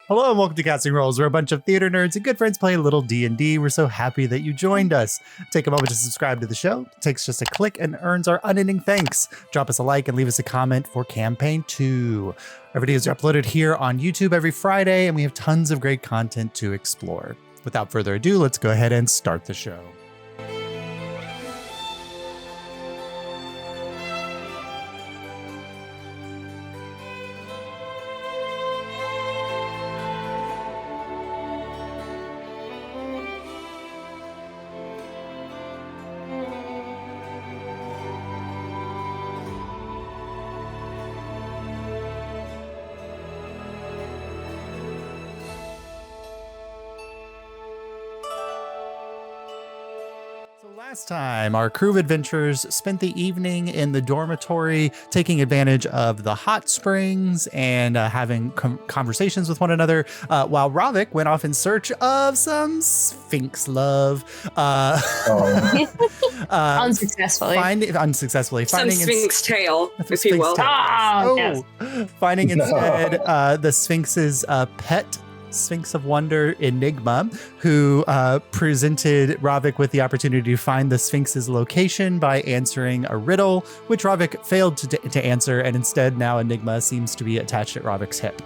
Hello and welcome to Casting Rolls. We're a bunch of theater nerds and good friends playing a little D&D. We're so happy that you joined us. Take a moment to subscribe to the show. It takes just a click and earns our unending thanks. Drop us a like and leave us a comment for Campaign 2. Our videos are uploaded here on YouTube every Friday, and we have tons of great content to explore. Without further ado, let's go ahead and start the show. Last time, our crew of adventurers spent the evening in the dormitory, taking advantage of the hot springs and having conversations with one another, while Ravik went off in search of some Sphinx love. Unsuccessfully. Some Sphinx tail, if you will. Yes. Finding instead the Sphinx's pet, Sphinx of Wonder Enigma, who presented Ravik with the opportunity to find the Sphinx's location by answering a riddle, which Ravik failed to answer, and instead now Enigma seems to be attached at Ravik's hip.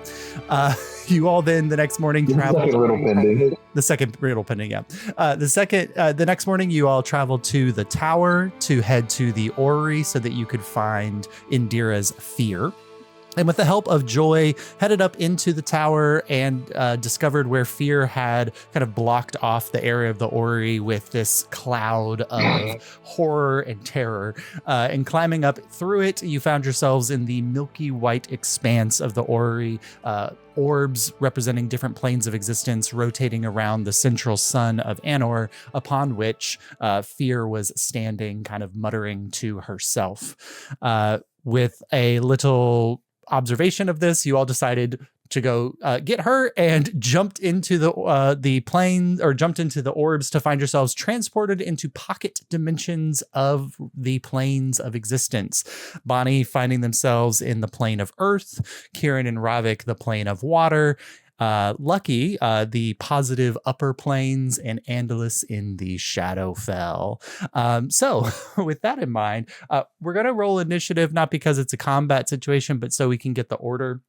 You all then the next morning traveled. The second riddle pending, yeah. The next morning you all traveled to the tower to head to the orrery so that you could find Indira's fear. And with the help of Joy, headed up into the tower and discovered where Fear had kind of blocked off the area of the orrery with this cloud of horror and terror. And climbing up through it, you found yourselves in the milky white expanse of the orrery, orbs representing different planes of existence rotating around the central sun of Anor, upon which Fear was standing, kind of muttering to herself. With a little observation of this, you all decided to go get her and jumped into the plane, or jumped into the orbs to find yourselves transported into pocket dimensions of the planes of existence. Bonnie finding themselves in the plane of Earth, Kieran and Ravik the plane of water, Lucky the positive upper planes, and Andalus in the Shadowfell. So with that in mind, we're going to roll initiative, not because it's a combat situation, but so we can get the order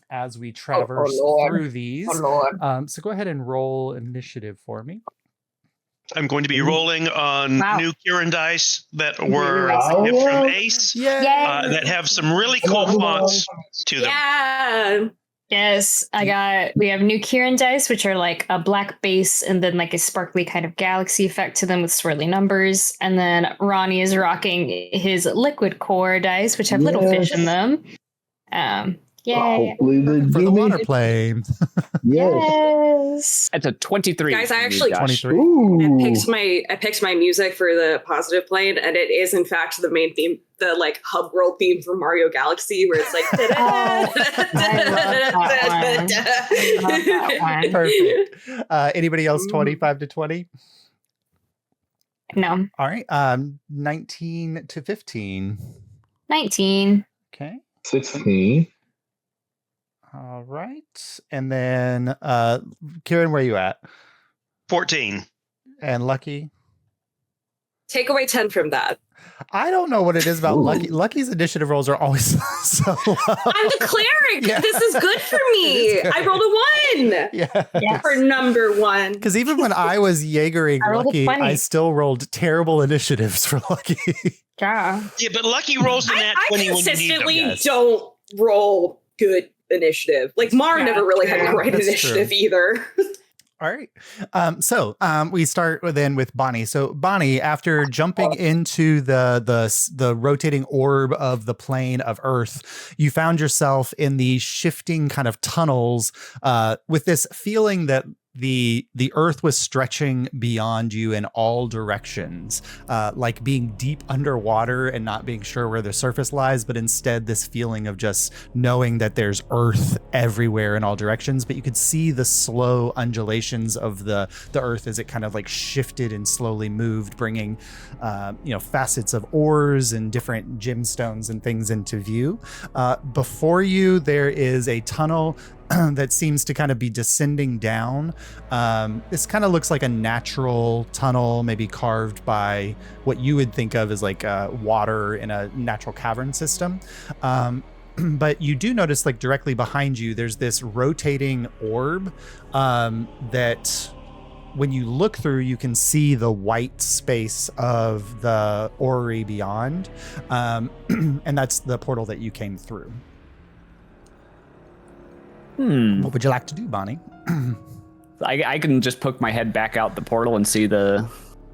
as we traverse through these. So go ahead and roll initiative for me. I'm going to be rolling on new Kieran dice that were from Ace, that have some really cool fonts to them. Yeah. Yes, we have new Kieran dice, which are like a black base and then like a sparkly kind of galaxy effect to them with swirly numbers. And then Ronnie is rocking his liquid core dice, which have little fish in them. Hopefully for the water plane. Yes. That's a 23. Guys, I actually 23. I picked my music for the positive plane, and it is in fact the main theme, the like hub world theme from Mario Galaxy, where it's like Perfect. Anybody else 25 to 20? No. All right. 19 to 15. 19. Okay. 16. All right. And then Kieran, where are you at? 14. And Lucky? Take away 10 from that. I don't know what it is about Lucky. Lucky's initiative rolls are always so low. I'm the cleric. Yeah. This is good for me. I rolled a 1. Yeah. For number 1. Because even when I was Jaegering Lucky, I still rolled terrible initiatives for Lucky. Yeah. Yeah, but Lucky rolls in that 20 when you need them. I consistently don't roll good initiative. Like Mara never really had the right initiative either. All right. So we start then with Bonnie. So Bonnie, after jumping into the rotating orb of the plane of Earth, you found yourself in the shifting kind of tunnels with this feeling that the earth was stretching beyond you in all directions, like being deep underwater and not being sure where the surface lies, but instead this feeling of just knowing that there's earth everywhere in all directions. But you could see the slow undulations of the earth as it kind of like shifted and slowly moved, bringing facets of ores and different gemstones and things into view. Before you, there is a tunnel that seems to kind of be descending down. This kind of looks like a natural tunnel, maybe carved by what you would think of as like water in a natural cavern system. But you do notice, like directly behind you, there's this rotating orb that when you look through, you can see the white space of the orrery beyond. And that's the portal that you came through. What would you like to do, Bonnie? I can just poke my head back out the portal and see the...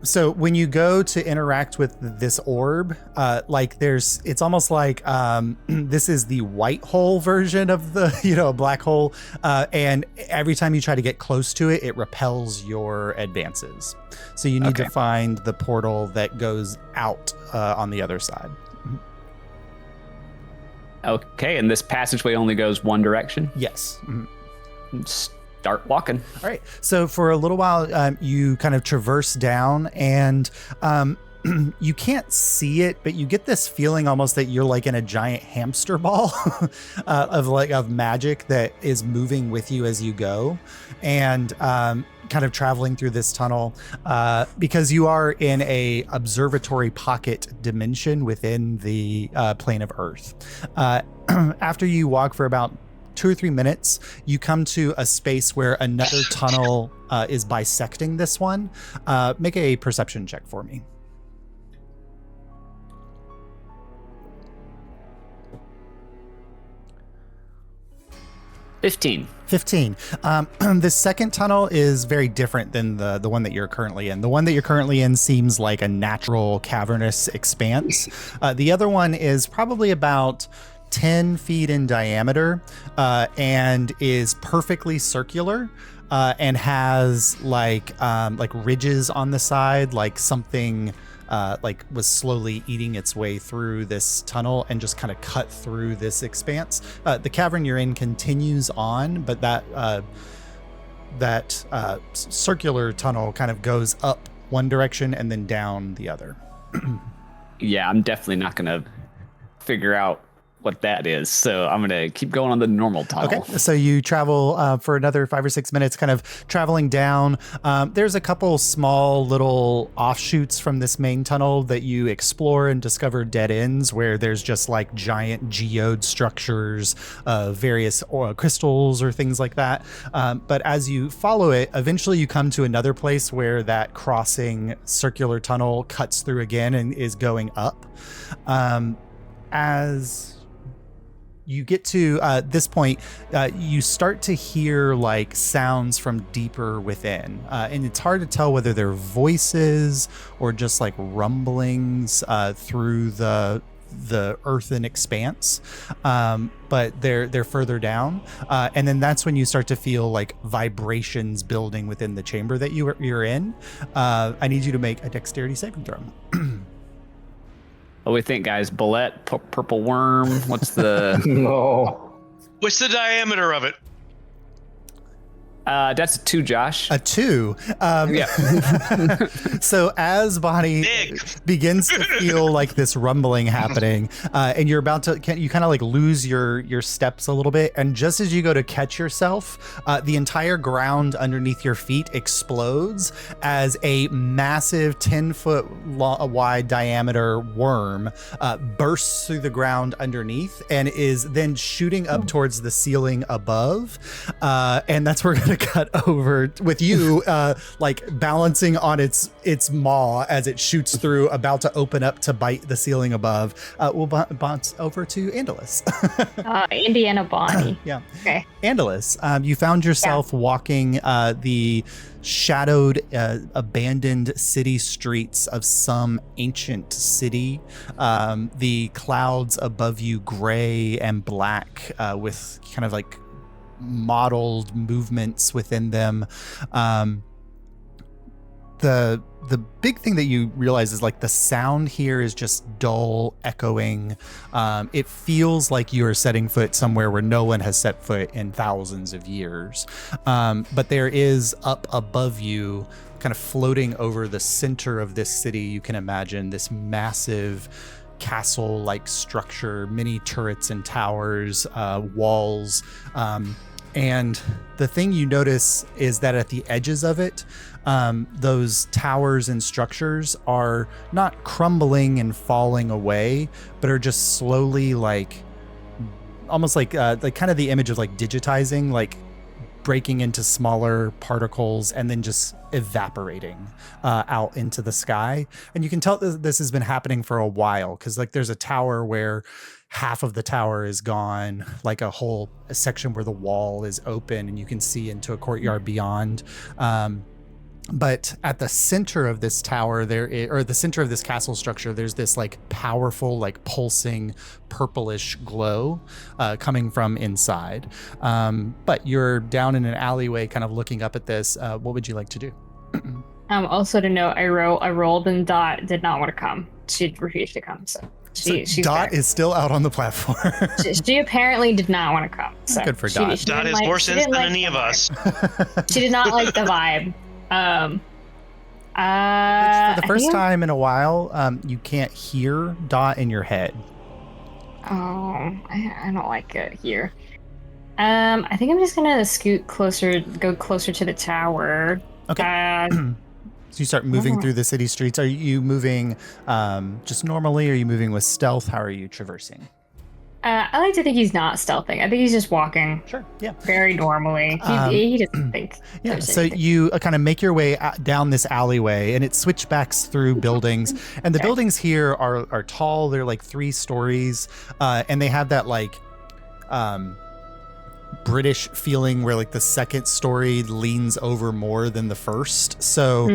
So when you go to interact with this orb, it's almost like this is the white hole version of the, a black hole. And every time you try to get close to it, it repels your advances. So you need to find the portal that goes out on the other side. Okay, and this passageway only goes one direction? Yes. Start walking. All right. So for a little while, you kind of traverse down, and you can't see it, but you get this feeling almost that you're like in a giant hamster ball of magic that is moving with you as you go, and kind of traveling through this tunnel because you are in a observatory pocket dimension within the plane of Earth. After you walk for about 2 or 3 minutes, you come to a space where another tunnel is bisecting this one. Make a perception check for me. 15. The second tunnel is very different than the one that you're currently in. The one that you're currently in seems like a natural cavernous expanse. The other one is probably about 10 feet in diameter and is perfectly circular and has like ridges on the side, like something was slowly eating its way through this tunnel and just kind of cut through this expanse. The cavern you're in continues on, but that circular tunnel kind of goes up one direction and then down the other. Yeah, I'm definitely not going to figure out what that is, so I'm gonna keep going on the normal tunnel. Okay, so you travel for another 5 or 6 minutes, kind of traveling down. There's a couple small little offshoots from this main tunnel that you explore and discover dead ends where there's just like giant geode structures, various crystals or things like that. But as you follow it, eventually you come to another place where that crossing circular tunnel cuts through again and is going up. As you get to this point, you start to hear like sounds from deeper within. And it's hard to tell whether they're voices or just like rumblings through the earthen expanse. But they're further down. And then that's when you start to feel like vibrations building within the chamber that you're in. I need you to make a dexterity saving throw. What do we think, guys? Bullet, purple worm? What's the... No. What's the diameter of it? That's a 2, Josh. A 2. Yeah. So as Bonnie begins to feel like this rumbling happening, and you're about to, you kind of like lose your steps a little bit, and just as you go to catch yourself, the entire ground underneath your feet explodes as a massive 10-foot wide diameter worm bursts through the ground underneath and is then shooting up towards the ceiling above, and that's where we're gonna cut over with you like balancing on its maw as it shoots through, about to open up to bite the ceiling above. We'll bounce over to Andalus. Indiana Bonnie. Yeah. Okay. Andalus, you found yourself walking the shadowed, abandoned city streets of some ancient city. The clouds above you gray and black with kind of like modeled movements within them. The big thing that you realize is like the sound here is just dull, echoing. It feels like you are setting foot somewhere where no one has set foot in thousands of years. But there is up above you, kind of floating over the center of this city, you can imagine this massive castle-like structure, many turrets and towers, walls, And the thing you notice is that at the edges of it, those towers and structures are not crumbling and falling away, but are just slowly almost like kind of the image of like digitizing, like breaking into smaller particles and then just evaporating out into the sky. And you can tell this has been happening for a while, because like there's a tower where half of the tower is gone, like a section where the wall is open and you can see into a courtyard beyond. But at the center of this tower or the center of this castle structure, there's this like powerful, like pulsing purplish glow coming from inside. But you're down in an alleyway kind of looking up at this. What would you like to do? Also to note, I rolled and Dot did not want to come. She refused to come, so she's Dot there. Is still out on the platform. she apparently did not want to come. So good for Dot. Dot has more sense than any of us. She did not like the vibe. For the first time in a while, you can't hear Dot in your head. Oh, I don't like it here. I think I'm just gonna go closer to the tower. Okay. So you start moving through the city streets. Are you moving just normally? Are you moving with stealth? How are you traversing? I like to think he's not stealthing. I think he's just walking. Sure. Yeah. Very normally. He doesn't think. Yeah. So you kind of make your way down this alleyway, and it switchbacks through buildings. And the buildings here are tall. They're like 3 stories, and they have that like British feeling where like the second story leans over more than the first. So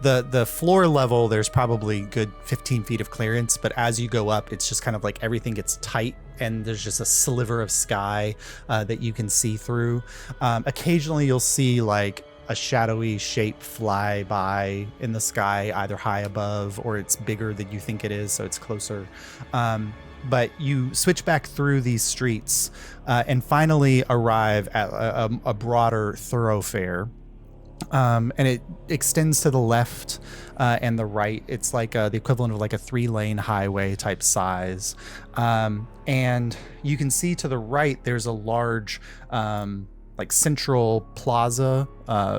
the floor level, there's probably good 15 feet of clearance, but as you go up, it's just kind of like everything gets tight and there's just a sliver of sky that you can see through. Occasionally you'll see like a shadowy shape fly by in the sky, either high above or it's bigger than you think it is, so it's closer. But you switch back through these streets and finally arrive at a broader thoroughfare. And it extends to the left and the right. It's like the equivalent of like a 3-lane highway type size. And you can see to the right, there's a large like central plaza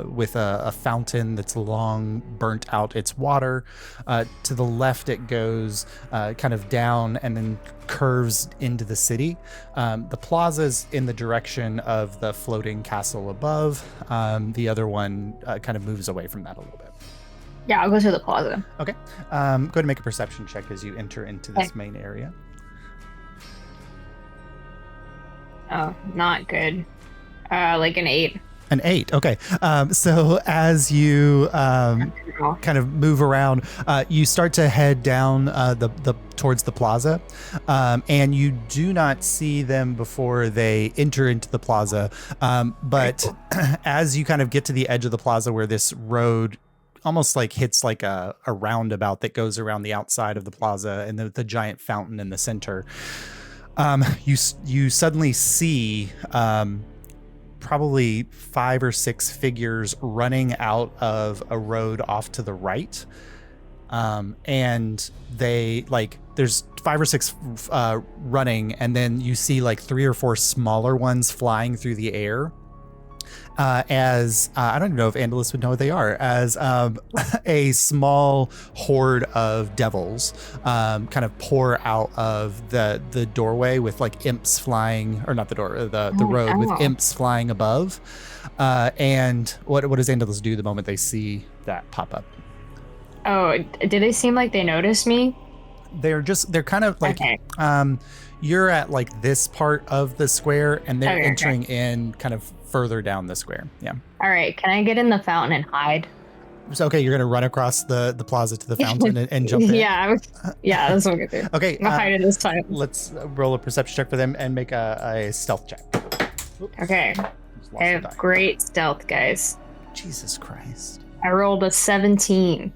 with a fountain that's long burnt out its water. To the left, it goes kind of down and then curves into the city. The plaza's in the direction of the floating castle above. The other one kind of moves away from that a little bit. Yeah, I'll go to the plaza. Okay. Go ahead and make a perception check as you enter into this main area. Oh, not good. Like an 8. An 8. Okay. So as you kind of move around, you start to head down towards the plaza, and you do not see them before they enter into the plaza. But as you kind of get to the edge of the plaza where this road almost like hits like a roundabout that goes around the outside of the plaza and the giant fountain in the center, you suddenly see probably 5 or 6 figures running out of a road off to the right. And they like, there's 5 or 6 running, and then you see like 3 or 4 smaller ones flying through the air. As I don't even know if Andalus would know what they are, as a small horde of devils kind of pour out of the doorway with like imps flying, or not the door, the road with imps flying above. And what does Andalus do the moment they see that pop up? Oh, do they seem like they noticed me? They're kind of like, okay. You're at like this part of the square, and they're entering in kind of further down the square. Yeah. All right. Can I get in the fountain and hide? So, okay, you're gonna run across the plaza to the fountain and jump in. Yeah, that's what I'm gonna do. Okay. I'm gonna hide it this time. Let's roll a perception check for them and make a stealth check. Oops. Okay. I have great stealth, guys. Jesus Christ. I rolled a 17.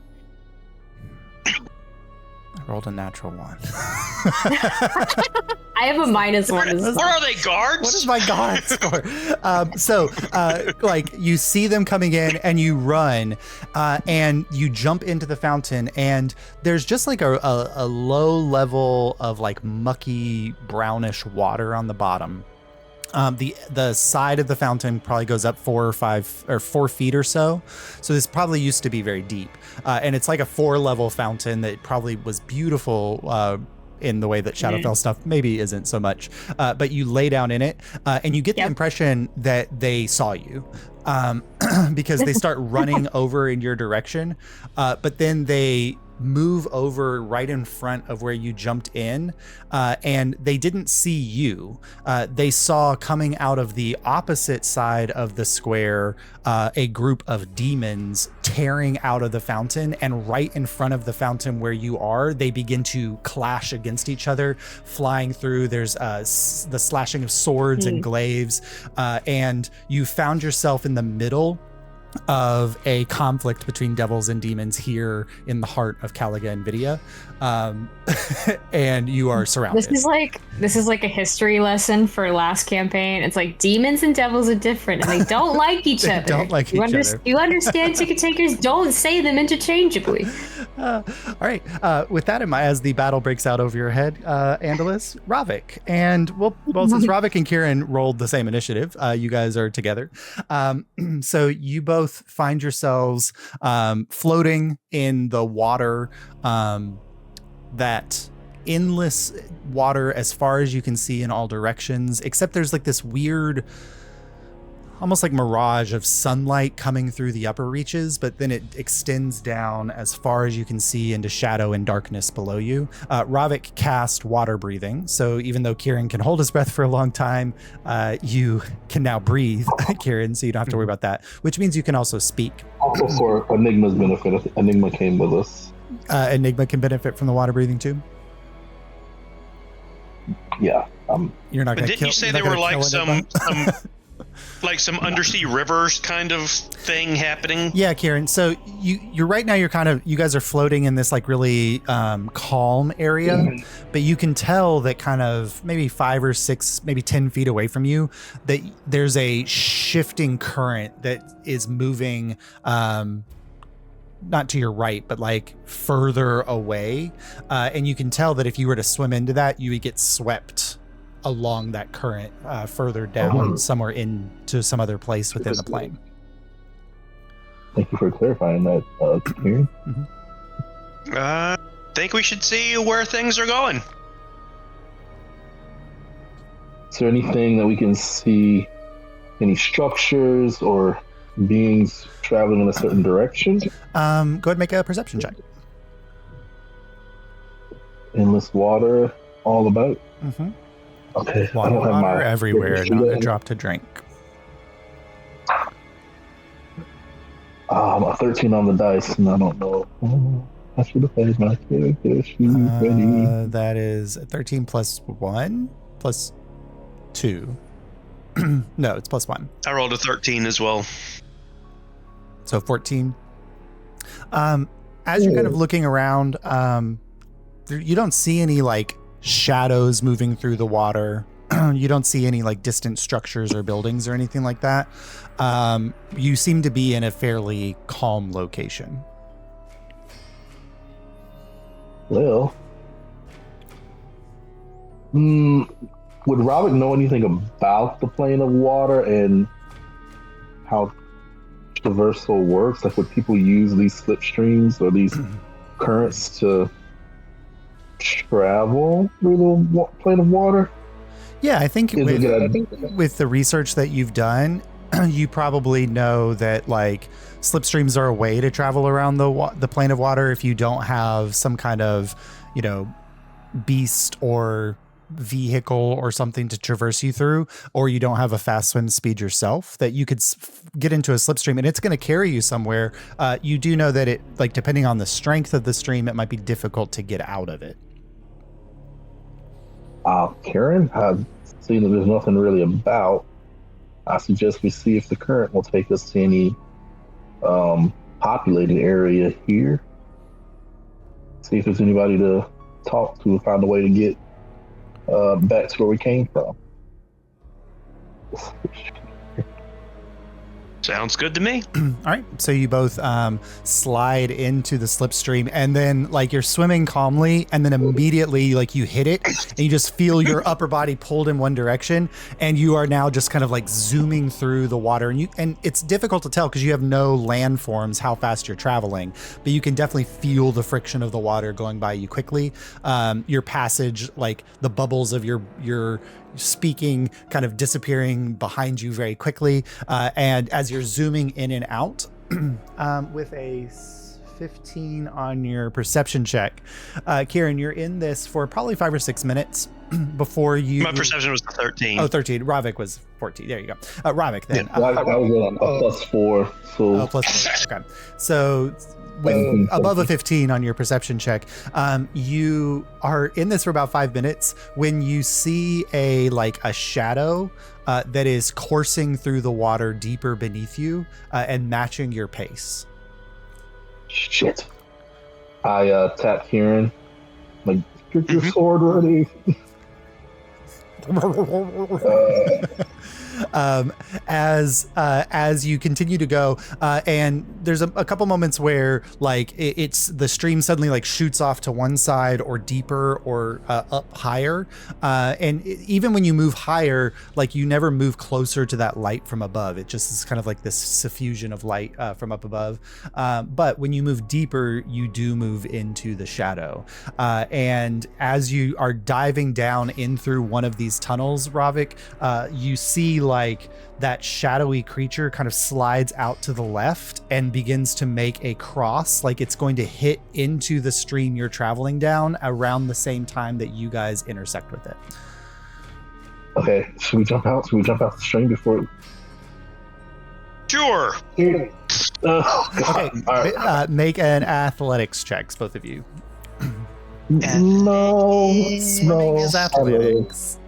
I rolled a natural 1. I have a -1 as well. Where are they, guards? What is my guard score? Like you see them coming in and you run and you jump into the fountain, and there's just like a low level of like mucky brownish water on the bottom. The side of the fountain probably goes up 4 feet or so. So this probably used to be very deep. And it's like a 4-level fountain that probably was beautiful in the way that Shadowfell stuff maybe isn't so much. But you lay down in it and you get the impression that they saw you because they start running over in your direction. But then they move over right in front of where you jumped in, and they didn't see you. They saw coming out of the opposite side of the square a group of demons tearing out of the fountain, and right in front of the fountain where you are, they begin to clash against each other, flying through. There's the slashing of swords and glaives, and you found yourself in the middle of a conflict between devils and demons here in the heart of Calaga Nvidia, and you are surrounded. This is like a history lesson for last campaign. It's like demons and devils are different, and they don't like each other. Don't like each other. You understand, ticket takers? Don't say them interchangeably. All right. With that in mind, as the battle breaks out over your head, Andalus, Ravik, and well, since Ravik and Kieran rolled the same initiative, you guys are together. So you both find yourselves floating in the water, that endless water as far as you can see in all directions, except there's like this weird, almost like mirage of sunlight coming through the upper reaches, but then it extends down as far as you can see into shadow and darkness below you. Ravik cast water breathing, so even though Kieran can hold his breath for a long time, you can now breathe, Kieran, so you don't have to worry about that, which means you can also speak. Also for Enigma's benefit, Enigma came with us. Enigma can benefit from the water breathing too? Yeah. You're not going to kill. Didn't you say there were like some like some undersea rivers kind of thing happening? Yeah, Kieran. So you're right now, you guys are floating in this like really calm area, but you can tell that kind of maybe 5 or 6, maybe 10 feet away from you, that there's a shifting current that is moving, not to your right, but like further away. And you can tell that if you were to swim into that, you would get swept along that current further down, somewhere into some other place within the plane. Thank you for clarifying that, Kieran. Think we should see where things are going. Is there anything that we can see, any structures or beings traveling in a certain direction? Go ahead and make a perception check. Endless water all about. Okay. Water everywhere, not a drop to drink. A 13 on the dice, and I don't know. I should have played my character. She's ready. That is 13 plus 1 plus 2. No, it's plus 1. I rolled a 13 as well. So 14. As you're kind of looking around, you don't see any like shadows moving through the water. You don't see any like distant structures or buildings or anything like that. You seem to be in a fairly calm location. Well, would Robert know anything about the plane of water and how traversal works? Like, would people use these slipstreams or these currents to travel through the plane of water? Yeah, I think with the research that you've done, you probably know that like slipstreams are a way to travel around the plane of water if you don't have some kind of, beast or vehicle or something to traverse you through, or you don't have a fast swim speed yourself, that you could get into a slipstream and it's going to carry you somewhere. You do know that it, like, depending on the strength of the stream, it might be difficult to get out of it. Karen, I've seen that there's nothing really about. I suggest we see if the current will take us to any populated area here. See if there's anybody to talk to and find a way to get back to where we came from. Sounds good to me. All right. So you both slide into the slipstream, and then like you're swimming calmly, and then immediately like you hit it, and you just feel your upper body pulled in one direction, and you are now just kind of like zooming through the water. And it's difficult to tell because you have no landforms how fast you're traveling, but you can definitely feel the friction of the water going by you quickly. Your passage, like the bubbles of your speaking kind of disappearing behind you very quickly, and as you're zooming in and out with a 15 on your perception check, Kieran, you're in this for probably 5 or 6 minutes before you... My perception was 13. Oh, 13. Ravik was 14. There you go. Ravik then. I was a +4. So. Oh, +4. Okay. So with above a 15 on your perception check, you are in this for about 5 minutes when you see a shadow that is coursing through the water deeper beneath you and matching your pace. Shit. I tap Kieran, like, get your sword ready. As you continue to go, and there's a couple moments where like it's the stream suddenly like shoots off to one side or deeper or up higher, and even when you move higher, like you never move closer to that light from above. It just is kind of like this suffusion of light from up above, but when you move deeper, you do move into the shadow, and as you are diving down in through one of these tunnels, Ravik, you see like that shadowy creature kind of slides out to the left and begins to make a cross, like it's going to hit into the stream you're traveling down around the same time that you guys intersect with it. Okay, should we jump out? Should we jump out the stream before? Sure. Okay, Right. make an athletics checks, both of you. No. Swimming is athletics.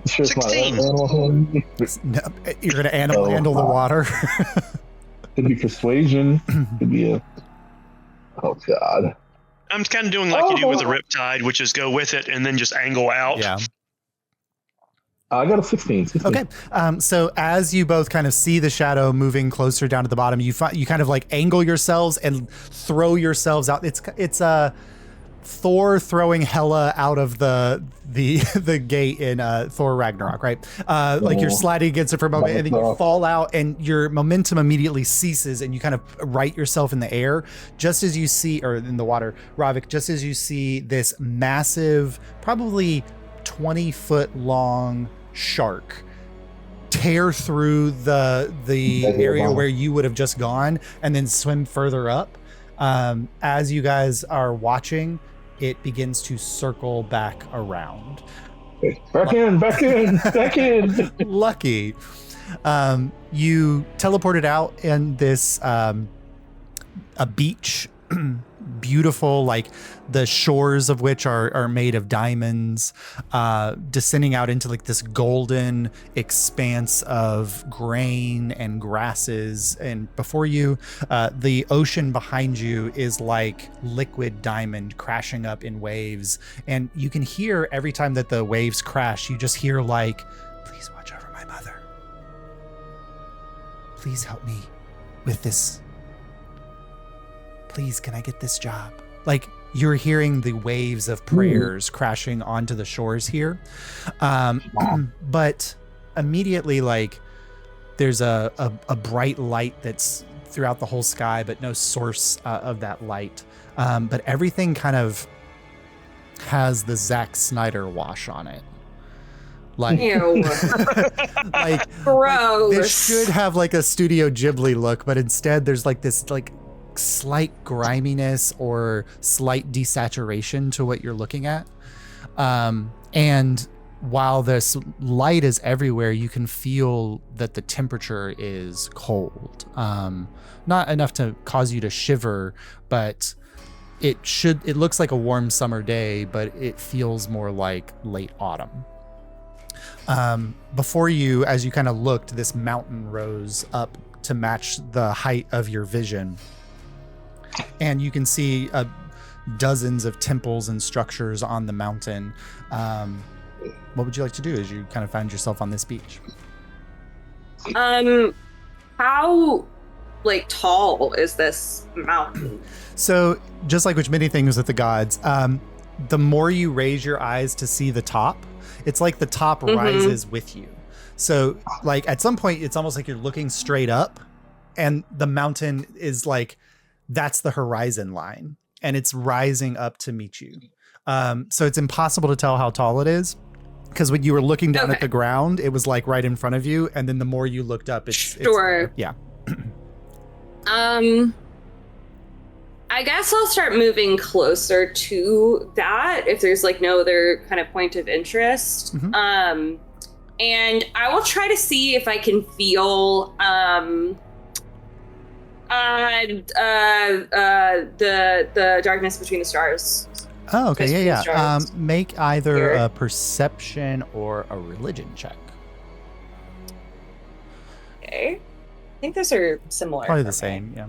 Sure, 16. No, you're gonna handle the water. Could be persuasion. Could be a. Oh God. I'm kind of doing like you do with the Riptide, which is go with it and then just angle out. Yeah. I got a 16. Okay. So as you both kind of see the shadow moving closer down to the bottom, you kind of like angle yourselves and throw yourselves out. It's Thor throwing Hela out of the gate in Thor Ragnarok, right? Like you're sliding against it for a moment, and then you fall out, and your momentum immediately ceases, and you kind of right yourself in the air, just as you see, or in the water, Ravik, just as you see this massive, probably 20-foot long shark tear through the area where you would have just gone, and then swim further up. As you guys are watching, it begins to circle back around. Back in. Lucky. You teleported out in this a beach, beautiful, like the shores of which are made of diamonds, descending out into like this golden expanse of grain and grasses. And before you, the ocean behind you is like liquid diamond crashing up in waves. And you can hear every time that the waves crash, you just hear like, please watch over my mother. Please help me with this. Please, can I get this job? Like, you're hearing the waves of prayers crashing onto the shores here. But immediately, like, there's a bright light that's throughout the whole sky, but no source of that light. But everything kind of has the Zack Snyder wash on it. Like, ew. like, gross. This should have like a Studio Ghibli look, but instead there's like this like slight griminess or slight desaturation to what you're looking at. And while this light is everywhere, you can feel that the temperature is cold. Not enough to cause you to shiver, but it looks like a warm summer day, but it feels more like late autumn. Before you, as you kind of looked, this mountain rose up to match the height of your vision. And you can see dozens of temples and structures on the mountain. What would you like to do as you kind of find yourself on this beach? How like tall is this mountain? So just like with many things with the gods, the more you raise your eyes to see the top, it's like the top rises with you. So like at some point, it's almost like you're looking straight up and the mountain is like, that's the horizon line and it's rising up to meet you. So it's impossible to tell how tall it is because when you were looking down at the ground, it was like right in front of you. And then the more you looked up, it's yeah. I guess I'll start moving closer to that if there's like no other kind of point of interest. And I will try to see if I can feel the darkness between the stars. Oh, okay, yeah. Make either a perception or a religion check. Okay. I think those are similar. Probably the same, yeah.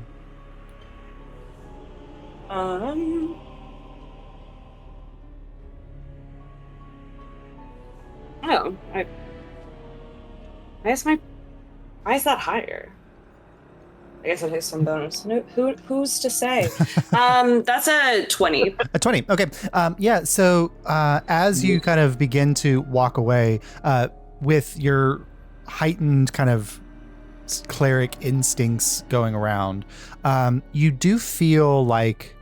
Why is that higher? I guess it has some bonus. No, who's to say? That's a 20. A 20. Okay. Yeah. So as you kind of begin to walk away with your heightened kind of cleric instincts going around, you do feel like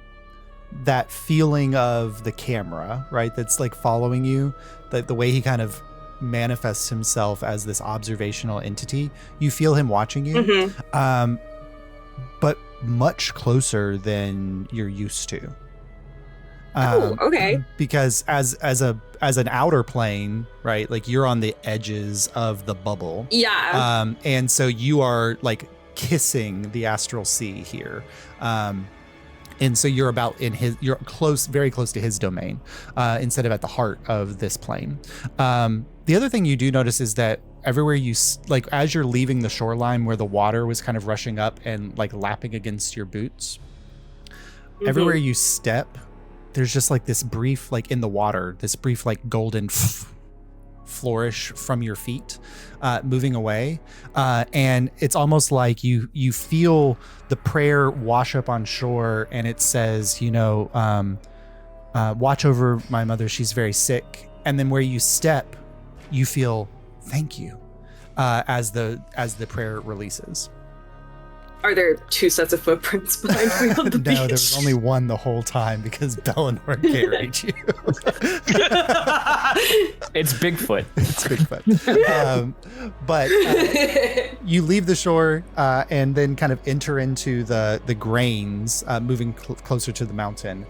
that feeling of the camera, right? That's like following you, the way he kind of manifests himself as this observational entity. You feel him watching you, but much closer than you're used to. Okay. Because as an outer plane, right? Like you're on the edges of the bubble. Yeah. And so you are like kissing the astral sea here. And so you're you're close, very close to his domain, instead of at the heart of this plane. The other thing you do notice is that everywhere like as you're leaving the shoreline where the water was kind of rushing up and like lapping against your boots, everywhere you step, there's just like this brief, like in the water, this brief like golden flourish from your feet, moving away. And it's almost like you feel the prayer wash up on shore and it says, watch over my mother, she's very sick. And then where you step, you feel thank you, as the prayer releases. Are there two sets of footprints behind me on the beach? No, there was only one the whole time because Bellinor carried you. It's Bigfoot. It's Bigfoot. But you leave the shore and then kind of enter into the grains, moving closer to the mountain.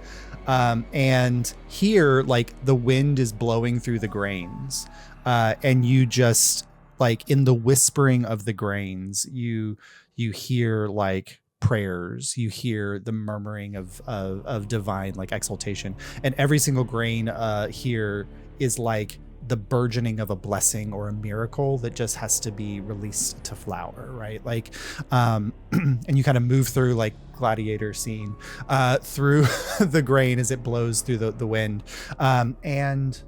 And here, like the wind is blowing through the grains, and you just like in the whispering of the grains, you hear like prayers, you hear the murmuring of divine like exaltation, and every single grain here is like the burgeoning of a blessing or a miracle that just has to be released to flower, right? Like, and you kind of move through like gladiator scene through the grain as it blows through the wind, and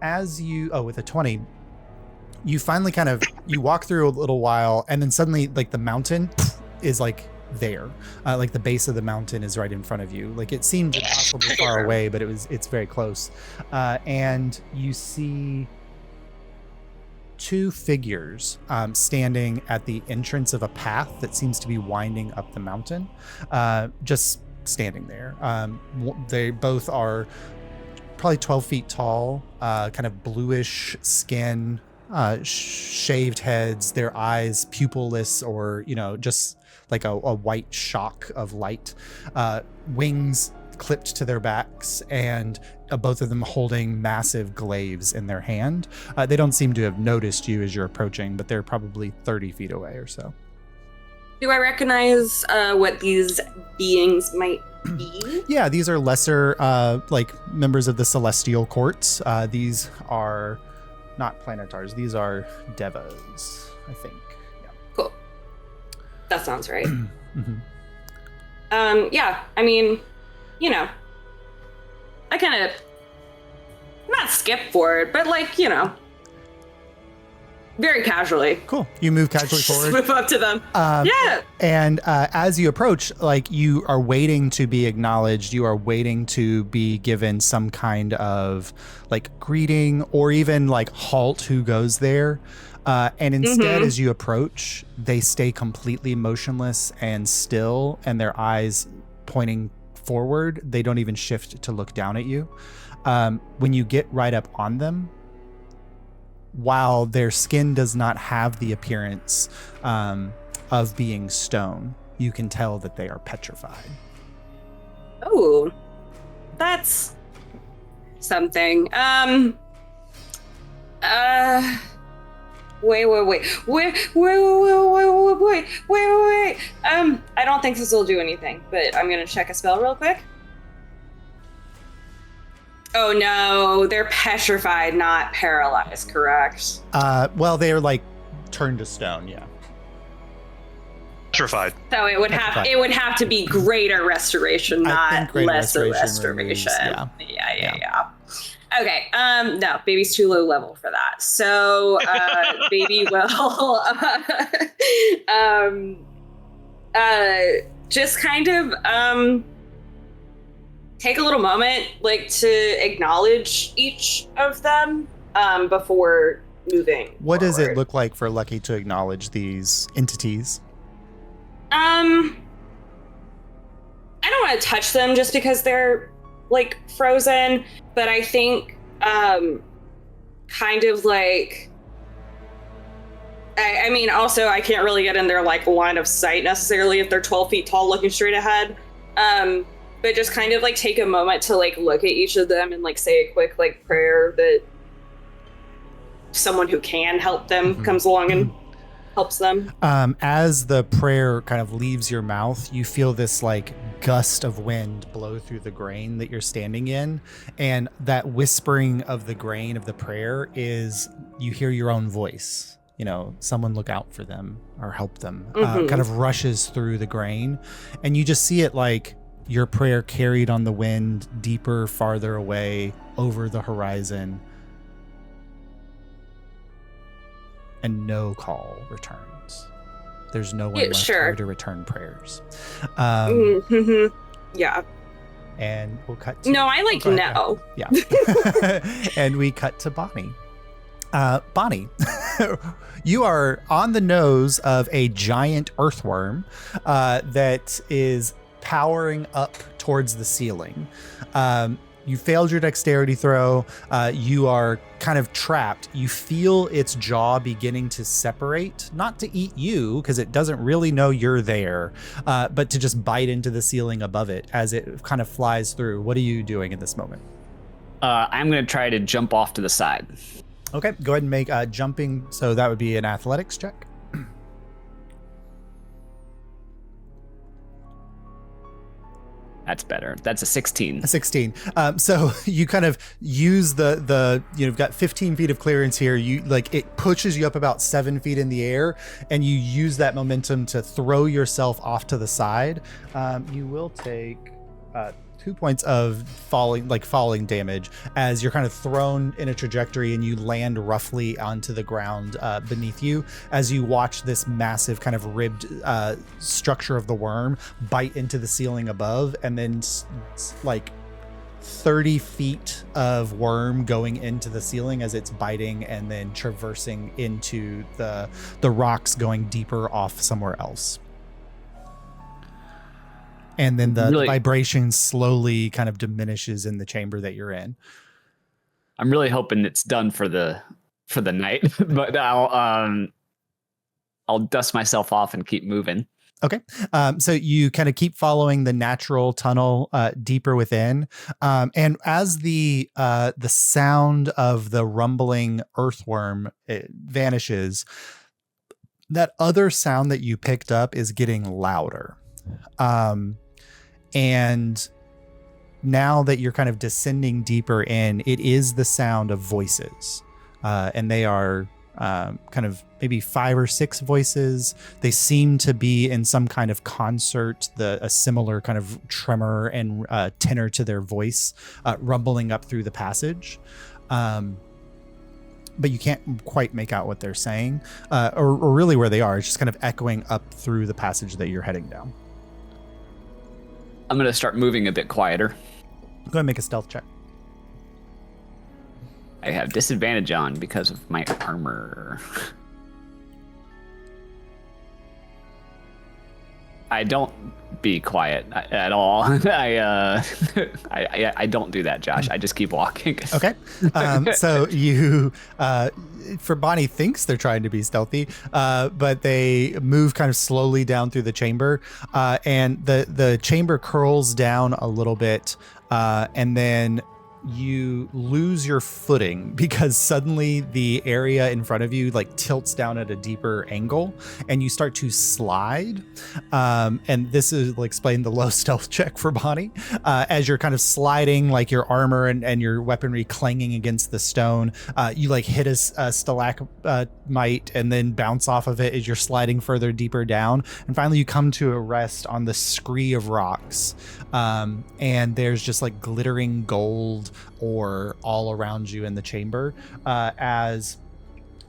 as you with a 20. You finally you walk through a little while and then suddenly like the mountain is like there, like the base of the mountain is right in front of you. Like it seemed impossibly far away, but it's very close. And you see two figures standing at the entrance of a path that seems to be winding up the mountain, just standing there. They both are probably 12 feet tall, kind of bluish skin, shaved heads, their eyes pupilless or just like a white shock of light, wings clipped to their backs, and both of them holding massive glaives in their hand. They don't seem to have noticed you as you're approaching, but they're probably 30 feet away or so. Do I recognize what these beings might be? Yeah, these are lesser like members of the celestial courts. These are not planetars. These are devas, I think. Yeah. Cool. That sounds right. Yeah, I mean, I kind of not skip forward, but like, very casually. Cool. You move casually forward. Move up to them. Yeah. And as you approach, like you are waiting to be acknowledged, you are waiting to be given some kind of like greeting or even like halt, who goes there. And instead, as you approach, they stay completely motionless and still, and their eyes pointing forward. They don't even shift to look down at you. When you get right up on them, while their skin does not have the appearance of being stone, you can tell that they are petrified. Oh, that's something. Wait. I don't think this will do anything, but I'm gonna check a spell real quick. Oh no, they're petrified, not paralyzed, correct? Well, they're like turned to stone, yeah. Petrified. So it would have to be greater restoration, not lesser restoration. Yeah. Okay. No, baby's too low level for that. So baby will just kind of take a little moment, like, to acknowledge each of them before moving. What does it look like for Lucky to acknowledge these entities? I don't want to touch them just because they're like frozen, but I think kind of like I mean, also I can't really get in their like line of sight necessarily if they're 12 feet tall looking straight ahead. But just kind of like take a moment to like look at each of them and like say a quick like prayer that someone who can help them comes along and helps them. As the prayer kind of leaves your mouth, you feel this like gust of wind blow through the grain that you're standing in. And that whispering of the grain of the prayer is, you hear your own voice. You know, someone look out for them or help them. Kind of rushes through the grain. And you just see it like your prayer carried on the wind, deeper, farther away, over the horizon. And no call returns. There's no one left here to return prayers. Yeah. And we'll cut to... No, I like no. Yeah. And we cut to Bonnie. Bonnie, you are on the nose of a giant earthworm that is powering up towards the ceiling. You failed your dexterity throw. You are kind of trapped. You feel its jaw beginning to separate, not to eat you, because it doesn't really know you're there, but to just bite into the ceiling above it as it kind of flies through. What are you doing in this moment? I'm going to try to jump off to the side. Okay, go ahead and make jumping. So that would be an athletics check. That's better. That's a 16. A 16. So you kind of use the you've got 15 feet of clearance here. You like it pushes you up about 7 feet in the air, and you use that momentum to throw yourself off to the side. You will take 2 points of falling damage as you're kind of thrown in a trajectory and you land roughly onto the ground beneath you as you watch this massive kind of ribbed structure of the worm bite into the ceiling above, and then like 30 feet of worm going into the ceiling as it's biting and then traversing into the rocks, going deeper off somewhere else. And then the vibration slowly kind of diminishes in the chamber that you're in. I'm really hoping it's done for the night, but I'll dust myself off and keep moving. Okay. So you kind of keep following the natural tunnel deeper within. And as the sound of the rumbling earthworm vanishes, that other sound that you picked up is getting louder. And now that you're kind of descending deeper in, it is the sound of voices. And they are kind of maybe 5 or 6 voices. They seem to be in some kind of concert, a similar kind of tremor and tenor to their voice, rumbling up through the passage. but you can't quite make out what they're saying, or really where they are. It's just kind of echoing up through the passage that you're heading down. I'm going to start moving a bit quieter. Go ahead and make a stealth check. I have disadvantage on because of my armor. I don't be quiet at all. I don't do that, Josh. I just keep walking. Okay. So you, for Bonnie thinks they're trying to be stealthy, but they move kind of slowly down through the chamber, and the chamber curls down a little bit, and then you lose your footing because suddenly the area in front of you like tilts down at a deeper angle and you start to slide. And this will explain the low stealth check for Bonnie. As you're kind of sliding, like your armor and your weaponry clanging against the stone, you like hit a stalagmite and then bounce off of it as you're sliding further deeper down. And finally you come to a rest on the scree of rocks. And there's just like glittering gold ore all around you in the chamber. As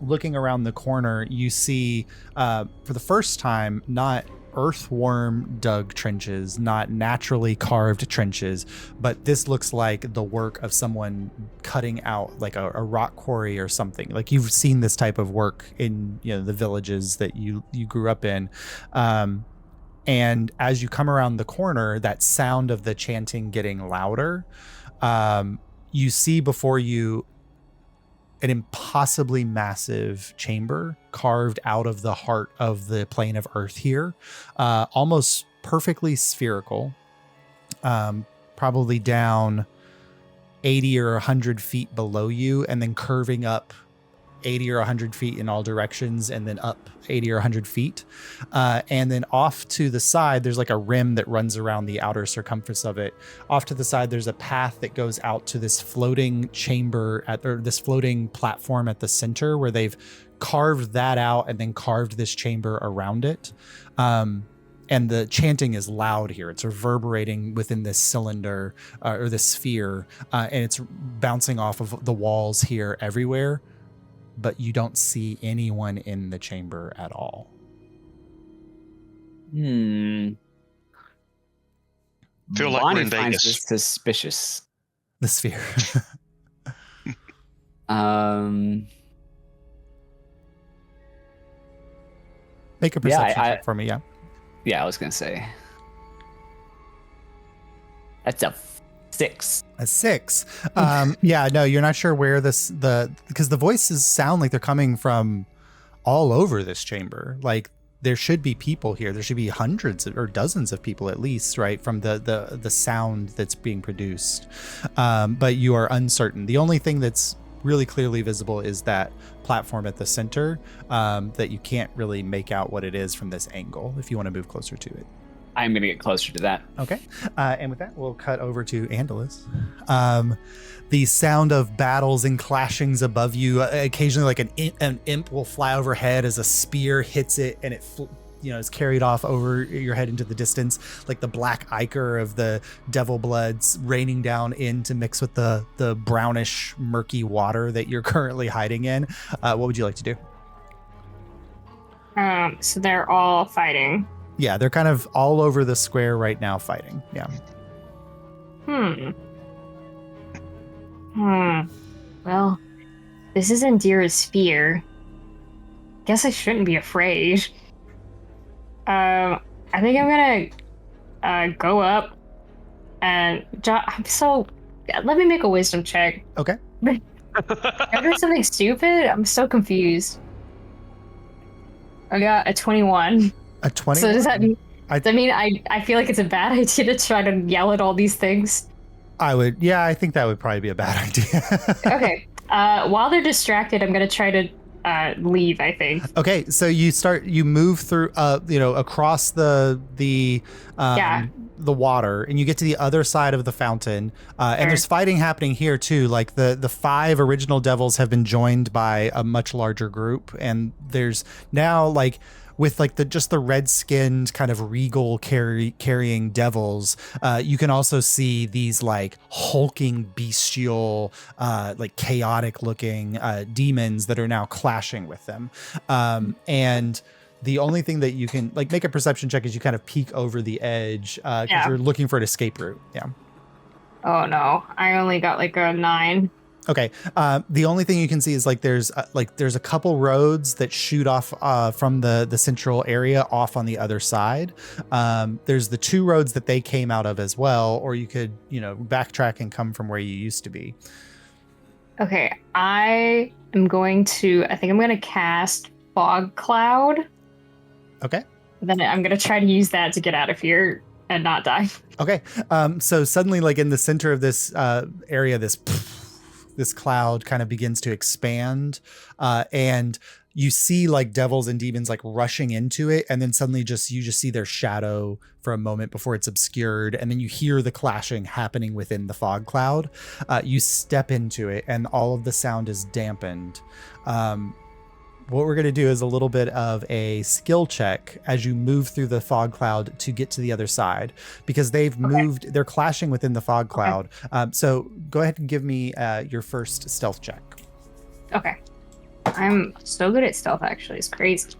looking around the corner, you see for the first time not earthworm dug trenches, not naturally carved trenches, but this looks like the work of someone cutting out like a rock quarry or something. Like you've seen this type of work in the villages that you grew up in. And as you come around the corner, that sound of the chanting getting louder, you see before you an impossibly massive chamber carved out of the heart of the plane of Earth here, almost perfectly spherical, probably down 80 or 100 feet below you, and then curving up 80 or 100 feet in all directions, and then up 80 or 100 feet. And then off to the side, there's like a rim that runs around the outer circumference of it. Off to the side, there's a path that goes out to this floating chamber or this floating platform at the center where they've carved that out and then carved this chamber around it. And the chanting is loud here. It's reverberating within this cylinder or this sphere, and it's bouncing off of the walls here everywhere. But you don't see anyone in the chamber at all. Feel like Bonnie we're in finds Vegas. this suspicious. The sphere. Make a perception check for me, yeah. Yeah, I was gonna say. That's a 6. A 6. Yeah, no, you're not sure where because the voices sound like they're coming from all over this chamber. Like there should be people here. There should be hundreds or dozens of people at least, right? From the sound that's being produced. But you are uncertain. The only thing that's really clearly visible is that platform at the center, that you can't really make out what it is from this angle if you want to move closer to it. I'm going to get closer to that. Okay. And with that, we'll cut over to Andalus. The sound of battles and clashings above you. Occasionally, like an imp will fly overhead as a spear hits it, and it is carried off over your head into the distance, like the black ichor of the devil bloods raining down in to mix with the brownish, murky water that you're currently hiding in. What would you like to do? So they're all fighting. Yeah, they're kind of all over the square right now fighting. Yeah. Well, this is Indira's sphere. Guess I shouldn't be afraid. I think I'm gonna go up and let me make a wisdom check. Okay. Am I doing something stupid? I'm so confused. I got a 21. A 20? So does that mean I feel like it's a bad idea to try to yell at all these things? I think that would probably be a bad idea. Okay. While they're distracted, I'm going to try to leave, I think. Okay, so you move through, across the water, and you get to the other side of the fountain, and there's fighting happening here too. Like the 5 original devils have been joined by a much larger group, and there's now like with like just the red-skinned kind of regal carrying devils, you can also see these like hulking, bestial, like chaotic looking demons that are now clashing with them. And the only thing that you can like make a perception check is you kind of peek over the edge because you're looking for an escape route. Yeah. Oh no, I only got like a 9. Okay. The only thing you can see is like there's a couple roads that shoot off from the central area off on the other side. There's the 2 roads that they came out of as well, or you could, backtrack and come from where you used to be. Okay, I think I'm going to cast Fog Cloud. Okay. Then I'm going to try to use that to get out of here and not die. Okay. So suddenly, like in the center of this area, this cloud kind of begins to expand, and you see like devils and demons like rushing into it, and then suddenly you just see their shadow for a moment before it's obscured, and then you hear the clashing happening within the fog cloud. You step into it, and all of the sound is dampened. What we're going to do is a little bit of a skill check as you move through the fog cloud to get to the other side, because they've moved, they're clashing within the fog cloud. So go ahead and give me your first stealth check. Okay. I'm so good at stealth, actually. It's crazy.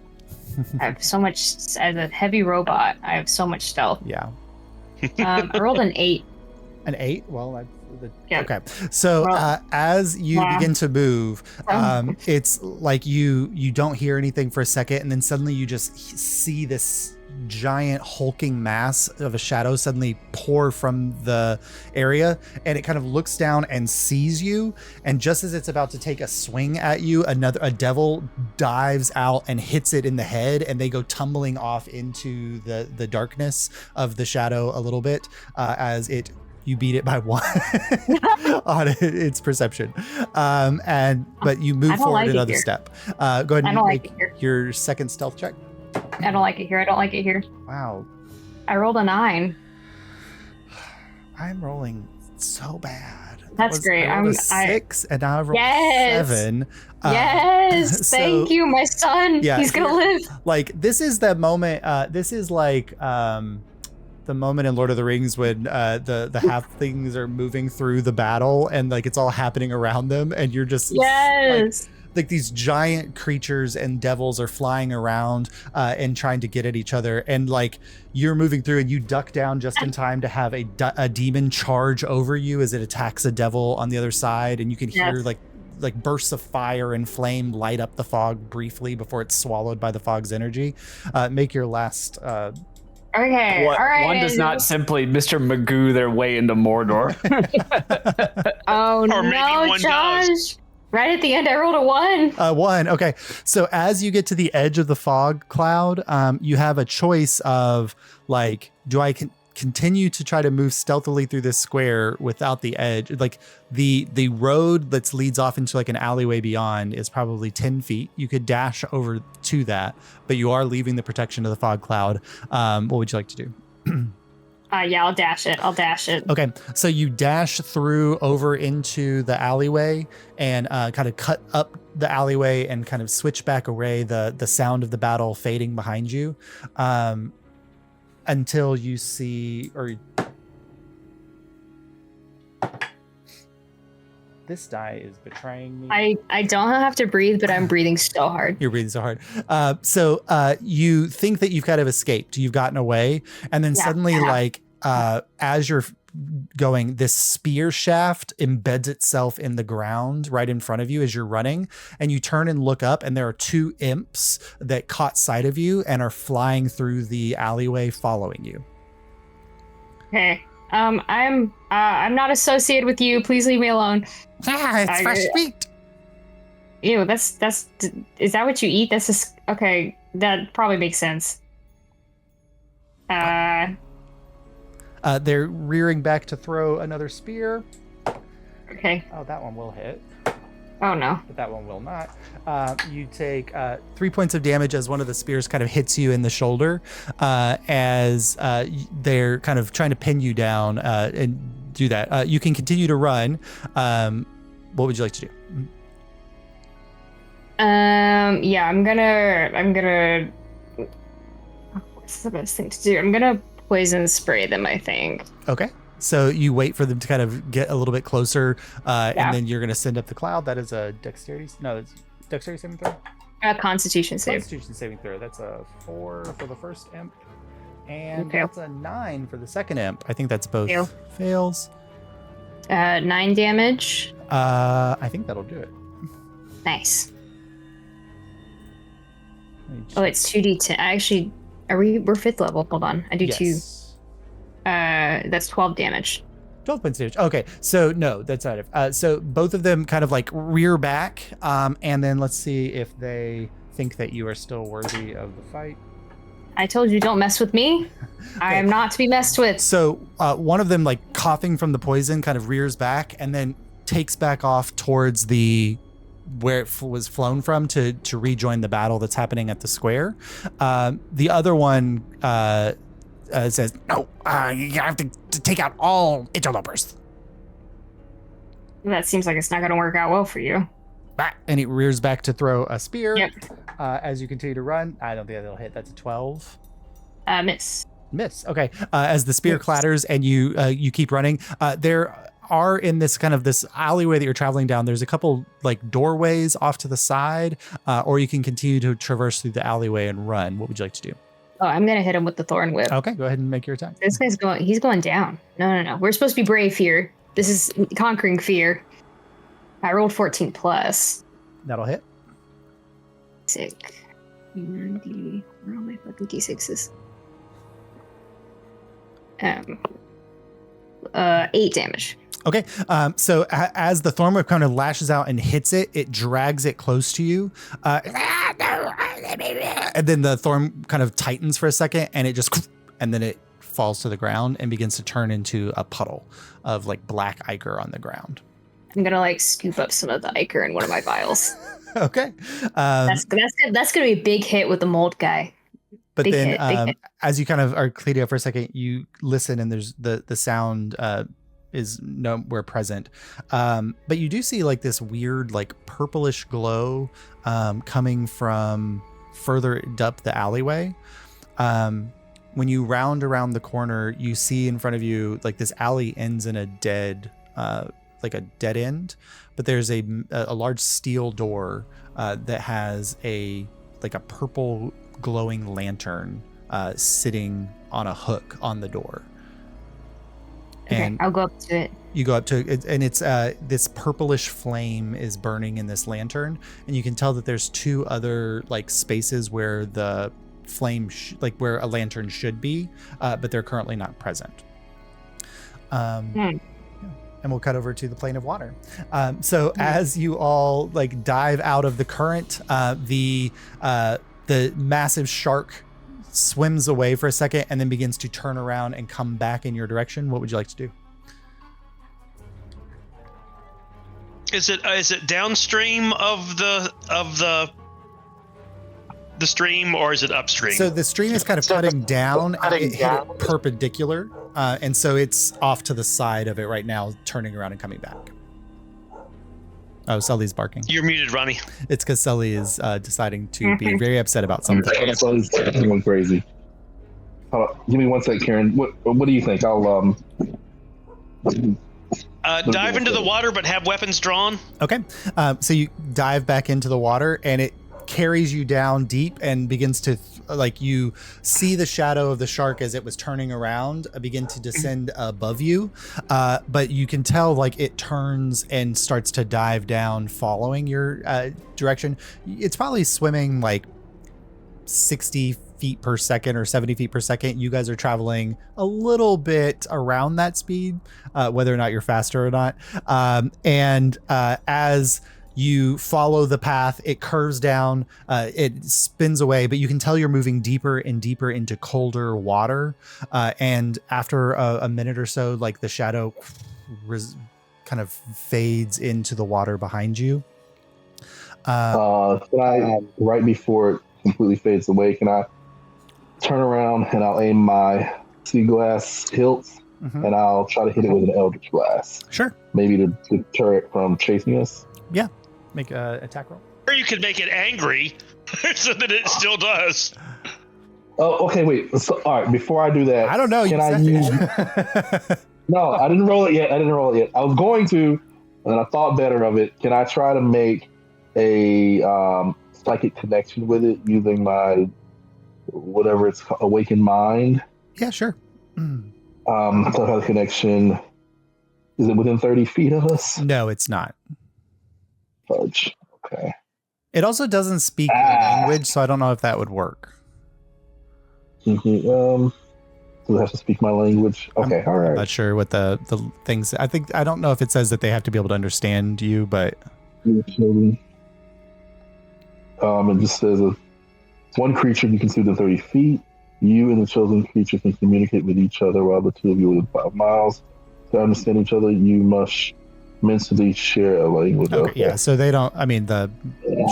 I have so much, as a heavy robot, I have so much stealth. Yeah. I rolled an 8. An 8? Well, yeah. Okay. So as you begin to move, it's like you don't hear anything for a second, and then suddenly you just see this giant hulking mass of a shadow suddenly pour from the area, and it kind of looks down and sees you, and just as it's about to take a swing at you, a devil dives out and hits it in the head, and they go tumbling off into the darkness of the shadow a little bit, as you beat it by 1 on its perception. But you move forward another step. Go ahead and make your second stealth check. I don't like it here. I don't like it here. Wow. I rolled a 9. I'm rolling so bad. That's great. I rolled a 6 and now I rolled 7. Yes. Thank you, my son. Yeah, he's gonna live. Like this is the moment. This is like the moment in Lord of the Rings when the halflings are moving through the battle and like it's all happening around them, and you're just like these giant creatures and devils are flying around and trying to get at each other, and like you're moving through and you duck down just in time to have a demon charge over you as it attacks a devil on the other side, and you can hear like bursts of fire and flame light up the fog briefly before it's swallowed by the fog's energy. Make your last Okay, all right. One does not simply Mr. Magoo their way into Mordor. Oh, no, Josh. Does. Right at the end, I rolled a 1. 1. Okay. So as you get to the edge of the fog cloud, you have a choice of like, do I continue to try to move stealthily through this square without the edge? Like the road that leads off into like an alleyway beyond is probably 10 feet. You could dash over to that, but you are leaving the protection of the fog cloud. What would you like to do? Yeah, I'll dash it. Okay, so you dash through over into the alleyway and kind of cut up the alleyway and kind of switch back away, the sound of the battle fading behind you, until you see, or this die is betraying me. I don't have to breathe, but I'm breathing so hard. You're breathing so hard. So you think that you've kind of escaped. You've gotten away. And then suddenly, like, as you're going, this spear shaft embeds itself in the ground right in front of you as you're running. And you turn and look up, and there are 2 imps that caught sight of you and are flying through the alleyway following you. Okay. I'm not associated with you. Please leave me alone. Yeah, it's fresh meat. Ew, is that what you eat? Okay, that probably makes sense. They're rearing back to throw another spear. Okay. Oh, that one will hit. Oh no. But that one will not. You take 3 points of damage as one of the spears kind of hits you in the shoulder, as they're kind of trying to pin you down and do that. You can continue to run. What would you like to do? Yeah, I'm gonna That's the best thing to do. I'm gonna poison spray them, I think. Okay. So you wait for them to kind of get a little bit closer, and then you're going to send up the cloud. That is a dexterity. No, it's dexterity saving throw. Constitution save. Constitution saving throw. That's a 4 for the first imp, and that's a 9 for the second imp. I think that's both fails. 9 damage. I think that'll do it. Nice. Oh, it's 2d10. Actually, we're 5th level. Hold on. I do 2. That's 12 damage. 12 points damage. Okay, so no, that's not it. So both of them kind of like rear back, and then let's see if they think that you are still worthy of the fight. I told you, don't mess with me. Okay. I am not to be messed with. So one of them, like coughing from the poison, kind of rears back and then takes back off towards where it was flown from to rejoin the battle that's happening at the square. The other one says, no, you have to take out all interlopers. That seems like it's not going to work out well for you. And it rears back to throw a spear. Yep. As you continue to run, I don't think that'll hit. That's a 12. Miss. Okay. As the spear clatters and you keep running, there are in this kind of this alleyway that you're traveling down, there's a couple like doorways off to the side, or you can continue to traverse through the alleyway and run. What would you like to do? Oh, I'm going to hit him with the Thorn Whip. Okay, go ahead and make your attack. This guy's he's going down. No. We're supposed to be brave here. This is conquering fear. I rolled 14 plus. That'll hit. Sick. Where are all my fucking D6s? 8 damage. Okay, so as the Thorn Whip kind of lashes out and hits it, it drags it close to you. And then the thorn kind of tightens for a second and and then it falls to the ground and begins to turn into a puddle of like black ichor on the ground. I'm going to like scoop up some of the ichor in one of my vials. Okay. That's going to be a big hit with the mold guy. But big then as you kind of are cleaning up for a second, you listen and there's the sound is nowhere present. But you do see like this weird, like purplish glow coming from further up the alleyway. When you round around the corner, you see in front of you, like this alley ends in a dead end, but there's a large steel door that has a purple glowing lantern sitting on a hook on the door. And okay, I'll go up to it. You go up to it, and it's this purplish flame is burning in this lantern, and you can tell that there's 2 other like spaces where the flame, where a lantern should be, but they're currently not present. And we'll cut over to the plane of water. So as you all like dive out of the current, the massive shark swims away for a second and then begins to turn around and come back in your direction. What would you like to do? Is it downstream of the stream, or is it upstream? So the stream is kind of cutting down and it hit it perpendicular, and so it's off to the side of it right now, turning around and coming back. Oh, Sully's barking. You're muted, Ronnie. It's because Sully is deciding to be very upset about something. Sully's going crazy. Give me 1 sec, Karen. What do you think? I'll dive into the water, but have weapons drawn. Okay. So you dive back into the water, and it carries you down deep and begins to you see the shadow of the shark as it was turning around begin to descend above you, but you can tell like it turns and starts to dive down following your direction. It's probably swimming like 60 feet per second or 70 feet per second. You guys are traveling a little bit around that speed, whether or not you're faster or not, and as you follow the path, it curves down, it spins away, but you can tell you're moving deeper and deeper into colder water. And after a minute or so, like the shadow kind of fades into the water behind you. Right before it completely fades away, can I turn around and I'll aim my sea glass hilts and I'll try to hit it with an Eldritch Blast. Sure. Maybe to deter it from chasing us. Yeah. Make an attack roll. Or you could make it angry so that it still does. Oh, okay, wait. So, all right, before I do that, I don't know. Can I use? No, I didn't roll it yet. I was going to, and I thought better of it. Can I try to make a psychic connection with it using my whatever it's called, awakened mind? Yeah, sure. So I have a connection. Is it within 30 feet of us? No, it's not. Fudge. Okay. It also doesn't speak your language, so I don't know if that would work. Do they have to speak my language? Okay, all right. I'm not sure what the things. I don't know if it says that they have to be able to understand you, but it just says one creature you can see within 30 feet. You and the chosen creature can communicate with each other while the two of you are within 5 miles. To understand each other, you must mentally share a language. Okay. Yeah, so they don't. I mean, the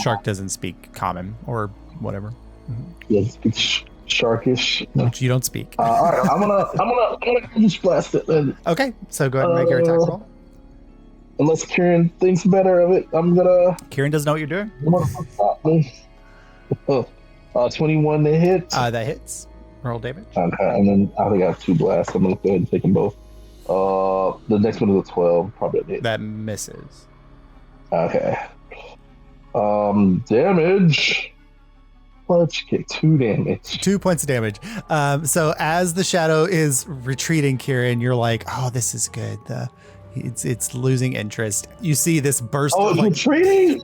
shark doesn't speak common or whatever. Yeah, it speaks sharkish, which you don't speak. All right, I'm gonna just blast it then. Okay, so go ahead and make your attack roll. Unless Kieran thinks better of it, I'm gonna. Kieran doesn't know what you're doing. 21 to hit. That hits. Roll damage. Okay, and then I think I have 2 blasts. I'm gonna go ahead and take them both. The next one is a 12. Probably a hit. That misses. Okay. Damage. Let's get 2 damage. 2 points of damage. So as the shadow is retreating, Kieran, you're like, "Oh, this is good." It's losing interest. You see this burst of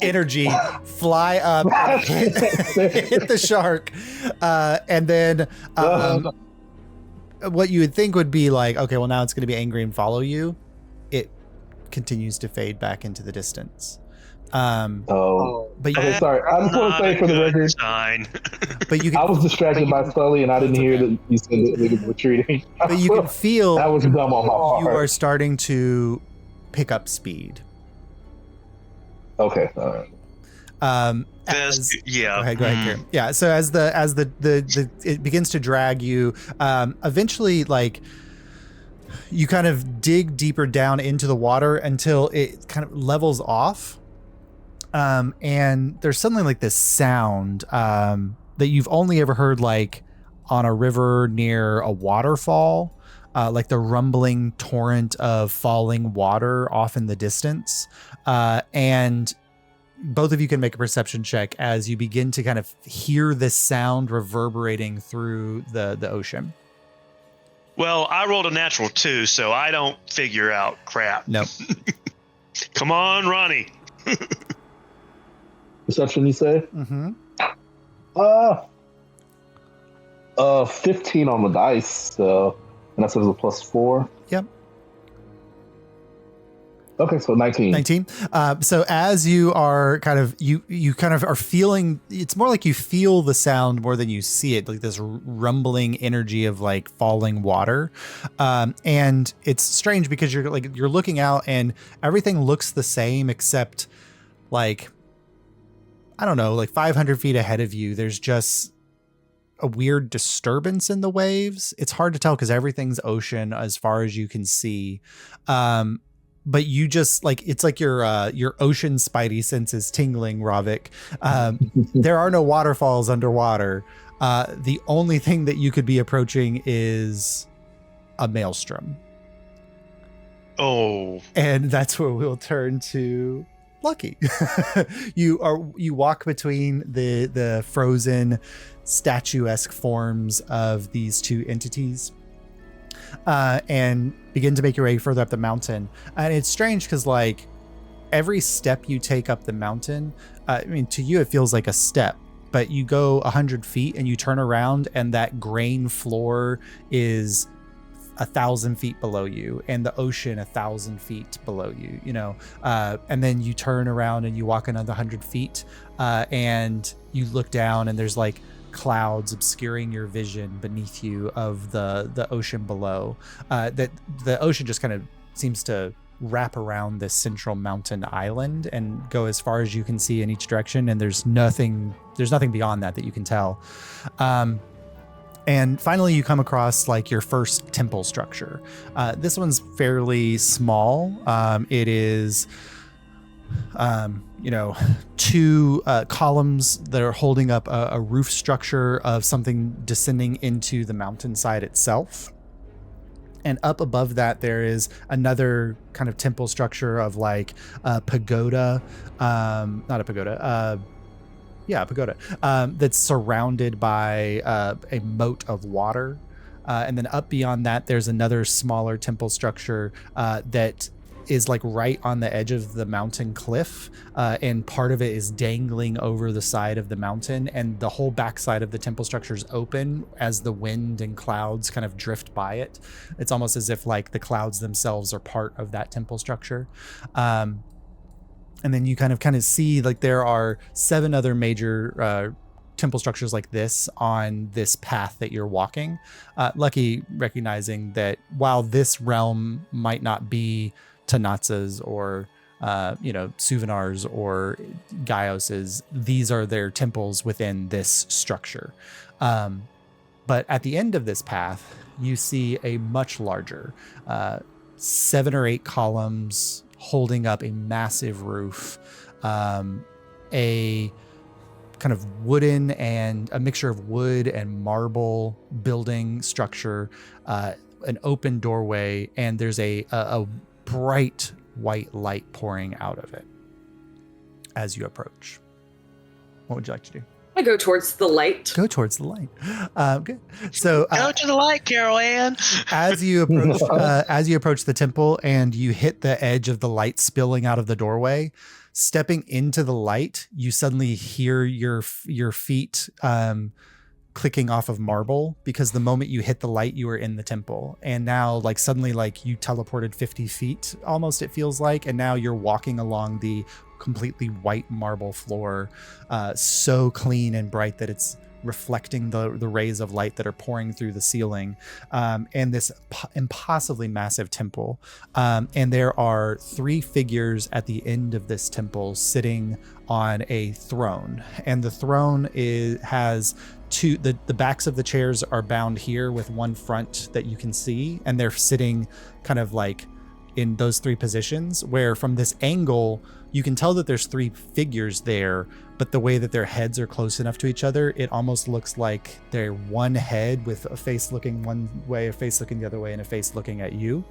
energy fly up, hit the shark, and then what you would think would be like, okay, well now it's going to be angry and follow you. It continues to fade back into the distance. But okay, sorry. I just want to say for the record, but I was distracted by Sully, and I didn't hear that you said that it was retreating. But you can feel that was dumb on my part. You are starting to pick up speed. Okay, all right. Go ahead, Kieran. Yeah. So as the it begins to drag you, eventually, like, you kind of dig deeper down into the water until it kind of levels off. And there's something like this sound that you've only ever heard like on a river near a waterfall, like the rumbling torrent of falling water off in the distance. And both of you can make a perception check as you begin to kind of hear this sound reverberating through the ocean. Well, I rolled a natural 2, so I don't figure out crap. Nope. Come on, Ronnie. Perception, you say? Mm-hmm. 15 on the dice, and that says a +4. Yep. Okay, so 19. 19. So as you are kind of, you kind of are feeling, it's more like you feel the sound more than you see it, like this rumbling energy of like falling water. And it's strange because you're looking out and everything looks the same except like, I don't know, like 500 feet ahead of you, there's just a weird disturbance in the waves. It's hard to tell because everything's ocean as far as you can see. But you just like, it's like your ocean spidey sense is tingling, Ravik. There are no waterfalls underwater. The only thing that you could be approaching is a maelstrom. Oh. And that's where we'll turn to Lucky. You walk between the frozen statuesque forms of these two entities. And begin to make your way further up the mountain. And it's strange because like every step you take up the mountain, I mean, to you, it feels like a step, but you go 100 feet and you turn around and that grain floor is 1,000 feet below you and the ocean 1,000 feet below you, and then you turn around and you walk another 100 feet and you look down and there's like clouds obscuring your vision beneath you of the ocean below. That the ocean just kind of seems to wrap around this central mountain island and go as far as you can see in each direction, and there's nothing beyond that you can tell. And finally you come across like your first temple structure. This one's fairly small. It is two columns that are holding up a roof structure of something descending into the mountainside itself. And up above that, there is another kind of temple structure of like a pagoda, not a pagoda, a pagoda, that's surrounded by a moat of water. And then up beyond that, there's another smaller temple structure that is like right on the edge of the mountain cliff, and part of it is dangling over the side of the mountain, and the whole backside of the temple structure is open as the wind and clouds kind of drift by it. It's almost as if like the clouds themselves are part of that temple structure. And then you kind of see like there are 7 other major temple structures like this on this path that you're walking. Lucky recognizing that while this realm might not be Tanatsa's or Suvenar's or Gaios's, these are their temples within this structure. But at the end of this path, you see a much larger 7 or 8 columns holding up a massive roof, a kind of wooden and a mixture of wood and marble building structure, an open doorway, and there's a bright white light pouring out of it as you approach. What would you like to do? I go towards the light. Go towards the light. Good. So go to the light, Carol Ann. As you approach the temple and you hit the edge of the light spilling out of the doorway, stepping into the light, you suddenly hear your feet clicking off of marble, because the moment you hit the light, you were in the temple. And now like suddenly like you teleported 50 feet almost, it feels like. And now you're walking along the completely white marble floor, so clean and bright that it's reflecting the rays of light that are pouring through the ceiling, and this impossibly massive temple. And there are 3 figures at the end of this temple sitting on a throne. And the throne has the backs of the chairs are bound here with one front that you can see, and they're sitting kind of like in those 3 positions, where from this angle you can tell that there's 3 figures there, but the way that their heads are close enough to each other, it almost looks like they're one head with a face looking one way, a face looking the other way, and a face looking at you.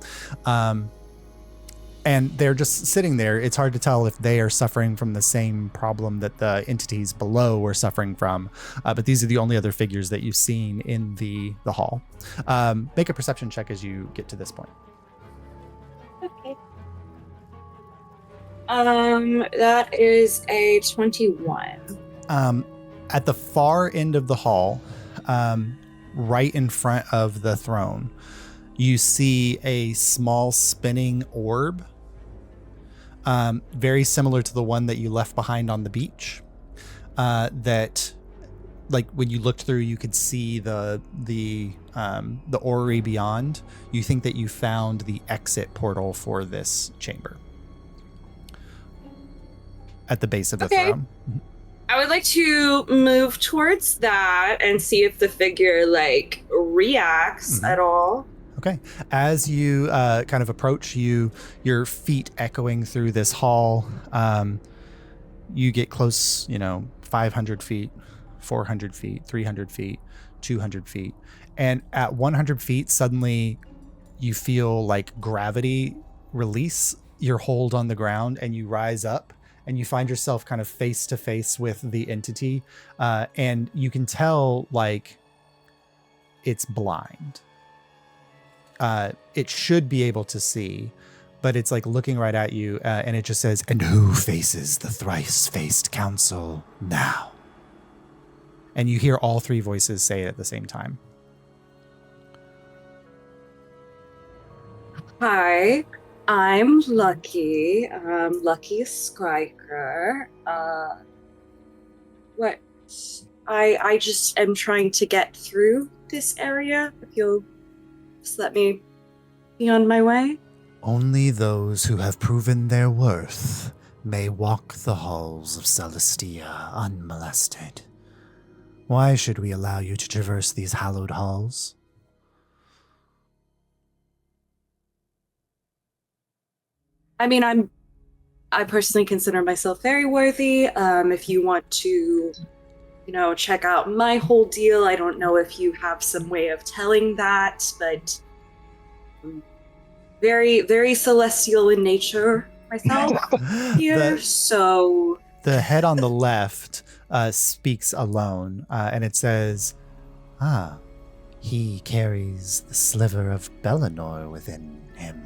And they're just sitting there. It's hard to tell if they are suffering from the same problem that the entities below were suffering from. But these are the only other figures that you've seen in the hall. Make a perception check as you get to this point. Okay. That is a 21. At the far end of the hall, right in front of the throne, you see a small spinning orb, very similar to the one that you left behind on the beach. That, like when you looked through, you could see the orrery beyond. You think that you found the exit portal for this chamber at the base of the throne. I would like to move towards that and see if the figure like reacts at all. Okay. As you kind of approach, your feet echoing through this hall, you get close, 500 feet, 400 feet, 300 feet, 200 feet. And at 100 feet, suddenly you feel like gravity release your hold on the ground, and you rise up and you find yourself kind of face to face with the entity. And you can tell like it's blind. It should be able to see, but it's like looking right at you, and it just says, "And who faces the thrice-faced council now?" And you hear all 3 voices say it at the same time. Hi, I'm Lucky. Lucky Skyker. What? I just am trying to get through this area. If you'll just let me be on my way. Only those who have proven their worth may walk the halls of Celestia unmolested. Why should we allow you to traverse these hallowed halls? I mean, I'm I personally consider myself very worthy. If you want to, check out my whole deal, I don't know if you have some way of telling that, but I'm very, very celestial in nature myself here. So the head on the left speaks alone, and it says, he carries the sliver of Bellinor within him.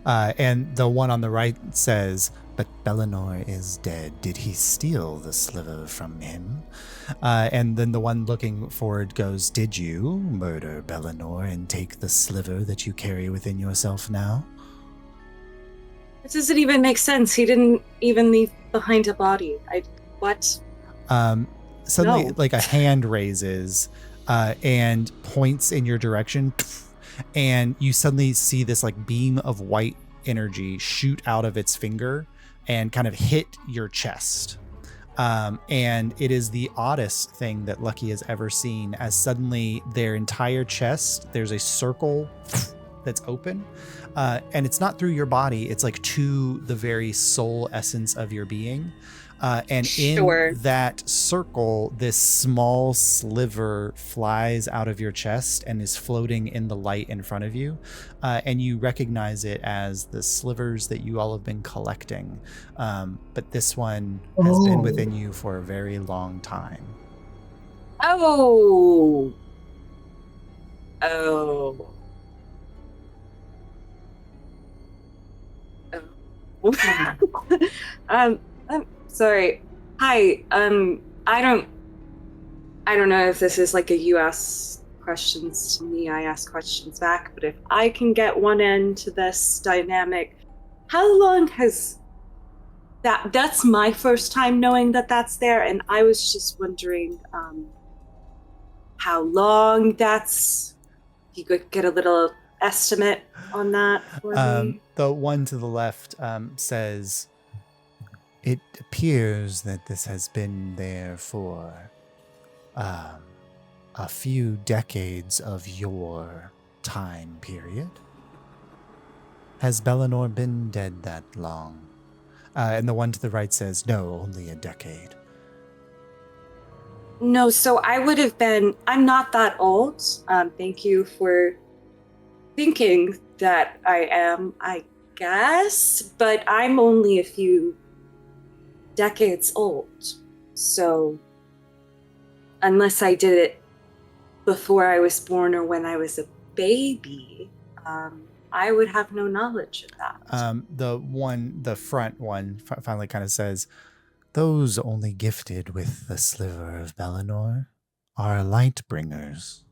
And the one on the right says, but Bellinor is dead. Did he steal the sliver from him? And then the one looking forward goes, did you murder Bellinor and take the sliver that you carry within yourself now? It doesn't even make sense. He didn't even leave behind a body. What? Suddenly, No. like a hand raises and points in your direction, and you suddenly see this like beam of white energy shoot out of its finger and kind of hit your chest. And it is the oddest thing that Lucky has ever seen, as suddenly their entire chest, there's a circle that's open. And it's not through your body, it's like to the very soul essence of your being. And in that circle, this small sliver flies out of your chest and is floating in the light in front of you. And you recognize it as the slivers that you all have been collecting. But this one has been within you for a very long time. Oh. I'm sorry. Hi. I don't know if this is like a you ask questions to me, I ask questions back, but if I can get one end to this dynamic, how long has that's my first time knowing that that's there, and I was just wondering how long that's, if you could get a little estimate on that for me. The one to the left says, it appears that this has been there for a few decades of your time period. Has Bellinor been dead that long? And the one to the right says, no, only a decade. No, so I would have been, I'm not that old. Thank you for thinking that I am, I guess, but I'm only a few decades old. So unless I did it before I was born or when I was a baby, I would have no knowledge of that. The front one finally kind of says, those only gifted with the sliver of Bellinor are light bringers.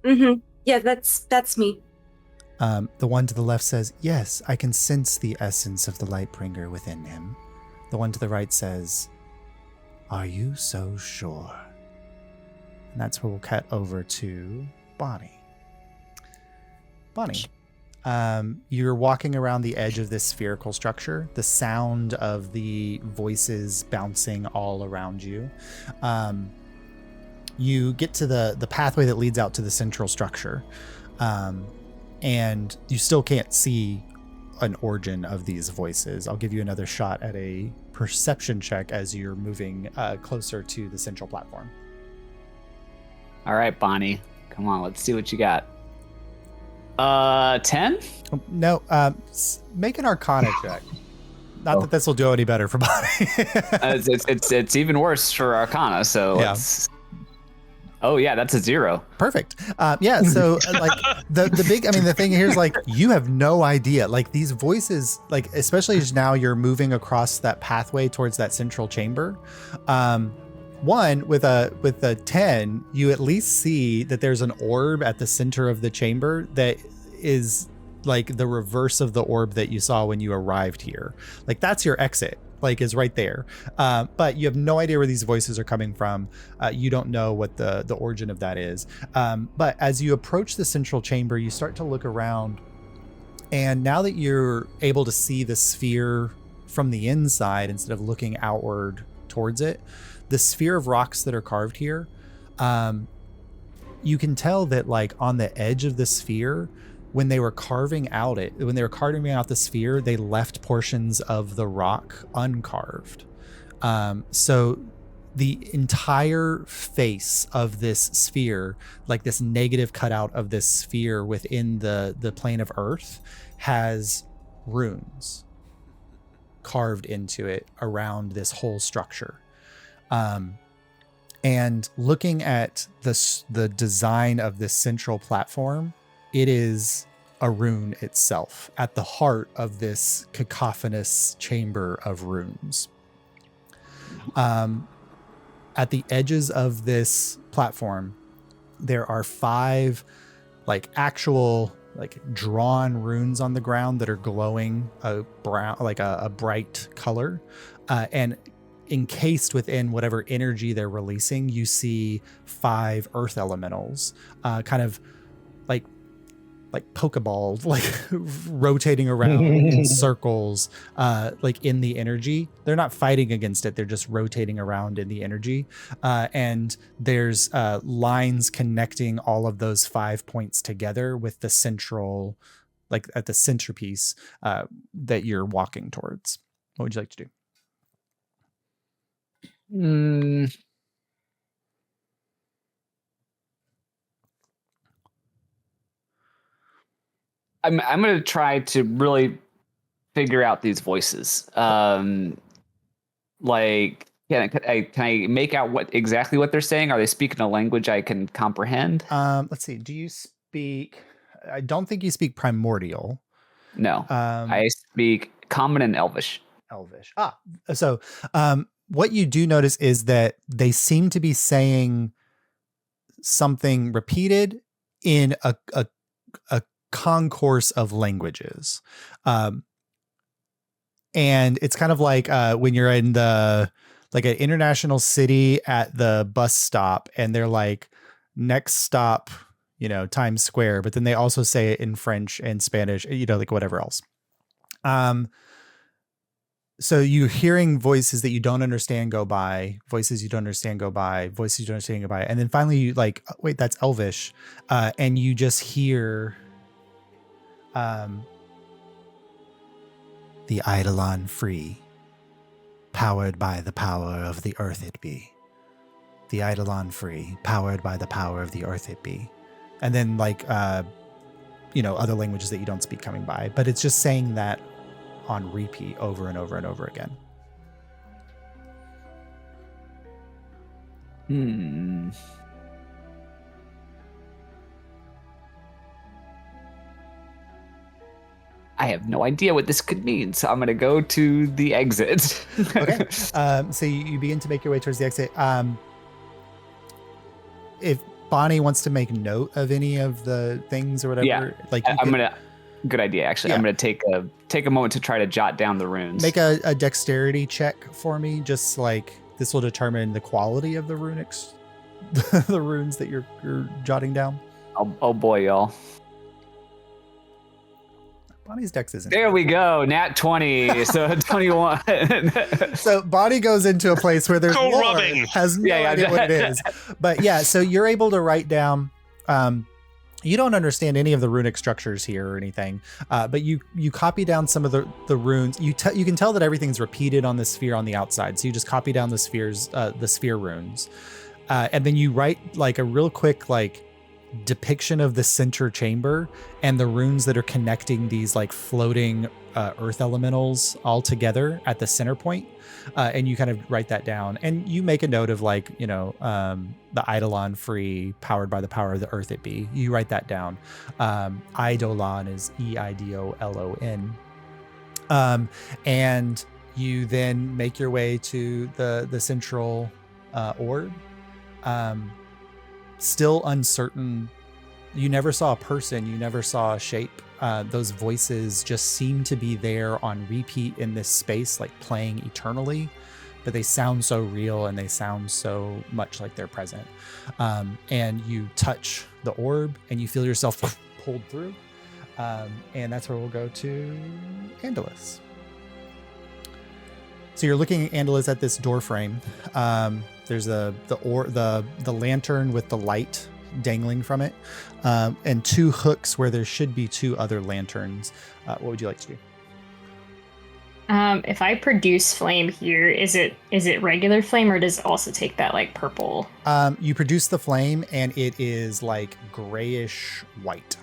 Mm-hmm. Yeah, that's me. The one to the left says, yes, I can sense the essence of the Lightbringer within him. The one to the right says, are you so sure? And that's where we'll cut over to Bonnie. Bonnie, you're walking around the edge of this spherical structure, the sound of the voices bouncing all around you. You get to the pathway that leads out to the central structure. And you still can't see an origin of these voices. I'll give you another shot at a perception check as you're moving closer to the central platform. All right, Bonnie. Come on, let's see what you got. 10? No, make an Arcana check. Not that this will do any better for Bonnie. it's even worse for Arcana, so yeah. Let's... Oh yeah, that's a 0. Perfect. Yeah, so like the big, I mean, the thing here is like, you have no idea, like these voices, like, especially as now you're moving across that pathway towards that central chamber. One, with a 10, you at least see that there's an orb at the center of the chamber that is like the reverse of the orb that you saw when you arrived here. Like that's your exit. Like is right there. But you have no idea where these voices are coming from. You don't know what the origin of that is. But as you approach the central chamber, you start to look around. And now that you're able to see the sphere from the inside instead of looking outward towards it, the sphere of rocks that are carved here, you can tell that like on the edge of the sphere, when they were carving out the sphere, they left portions of the rock uncarved. So the entire face of this sphere, like this negative cutout of this sphere within the plane of Earth, has runes carved into it around this whole structure. And looking at the design of this central platform, it is a rune itself at the heart of this cacophonous chamber of runes. At the edges of this platform, there are 5 like actual like drawn runes on the ground that are glowing a brown, like a bright color, and encased within whatever energy they're releasing, you see 5 earth elementals, kind of like Pokeballs, like rotating around in circles, like in the energy. They're not fighting against it. They're just rotating around in the energy. And there's lines connecting all of those 5 points together with the central, like at the centerpiece that you're walking towards. What would you like to do? I'm going to try to really figure out these voices. Like, can I make out exactly what they're saying? Are they speaking a language I can comprehend? Let's see. Do you speak? I don't think you speak Primordial. No, I speak Common and Elvish. So what you do notice is that they seem to be saying something repeated in a concourse of languages. And it's kind of like when you're in an international city at the bus stop and they're like, next stop, Times Square, but then they also say it in French and Spanish, like whatever else. So you're hearing voices that you don't understand go by, voices you don't understand go by, voices you don't understand go by. And then finally you like, wait, that's Elvish. And you just hear the Eidolon free, powered by the power of the earth it be. The Eidolon free, powered by the power of the earth it be. And then like, other languages that you don't speak coming by, but it's just saying that on repeat over and over and over again. I have no idea what this could mean, so I'm going to go to the exit. Okay. So you begin to make your way towards the exit. If Bonnie wants to make note of any of the things or whatever, good idea, actually. Yeah. I'm going to take a moment to try to jot down the runes. Make a dexterity check for me. Just like this will determine the quality of the runics, the runes that you're jotting down. Oh boy, y'all. Bonnie's dex isn't. There we go. Nat 20. So 21. So Bonnie goes into a place where there's lore, has no idea what it is. But yeah, so you're able to write down. You don't understand any of the runic structures here or anything, but you copy down some of the runes. You can tell that everything's repeated on the sphere on the outside. So you just copy down the sphere runes, and then you write like a real quick like depiction of the center chamber and the runes that are connecting these like floating earth elementals all together at the center point. And you kind of write that down and you make a note of like, the Eidolon free, powered by the power of the earth it be. You write that down. Eidolon is EIDOLON. And you then make your way to the central orb. Still uncertain. You never saw a person. You never saw a shape. Those voices just seem to be there on repeat in this space, like playing eternally, but they sound so real and they sound so much like they're present. And you touch the orb and you feel yourself pulled through. And that's where we'll go to Andalus. So you're looking at Andalus at this door frame. There's the lantern with the light dangling from it, and 2 hooks where there should be 2 other lanterns. What would you like to do? If I produce flame here, is it regular flame, or does it also take that like purple? You produce the flame, and it is like grayish white.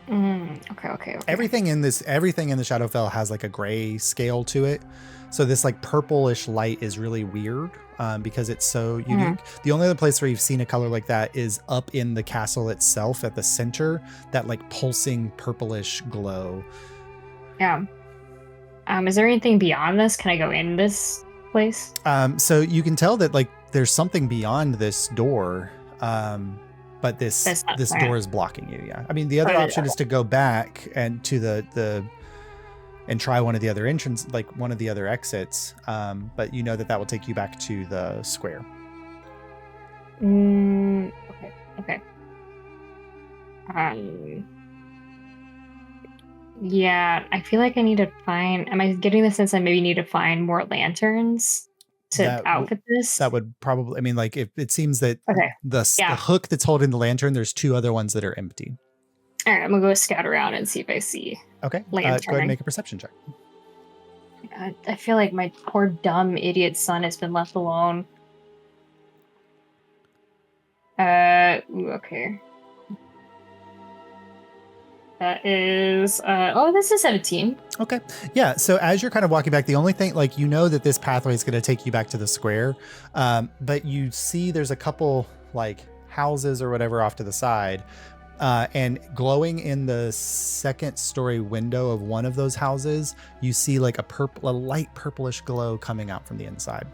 Okay. Everything in the Shadowfell has like a gray scale to it. So this like purplish light is really weird because it's so unique. The only other place where you've seen a color like that is up in the castle itself at the center, that like pulsing purplish glow. Yeah. Is there anything beyond this? Can I go in this place? So you can tell that like there's something beyond this door. But this door is blocking you. Yeah. I mean, the other option is to go back and to the and try one of the other entrance, like one of the other exits. But you know that will take you back to the square. Okay. Yeah, I feel like I need to find. Am I getting the sense I maybe need to find more lanterns to outfit this? That would probably. I mean, like if it seems that the hook that's holding the lantern, there's 2 other ones that are empty. All right, I'm gonna go scout around and see if I see. Okay. Go ahead and make a perception check. I feel like my poor dumb idiot son has been left alone. Okay. That is, this is 17. Okay. Yeah. So as you're kind of walking back, the only thing, like, you know that this pathway is going to take you back to the square. But you see there's a couple like houses or whatever off to the side. And glowing in the 2nd story window of one of those houses, you see like a light purplish glow coming out from the inside.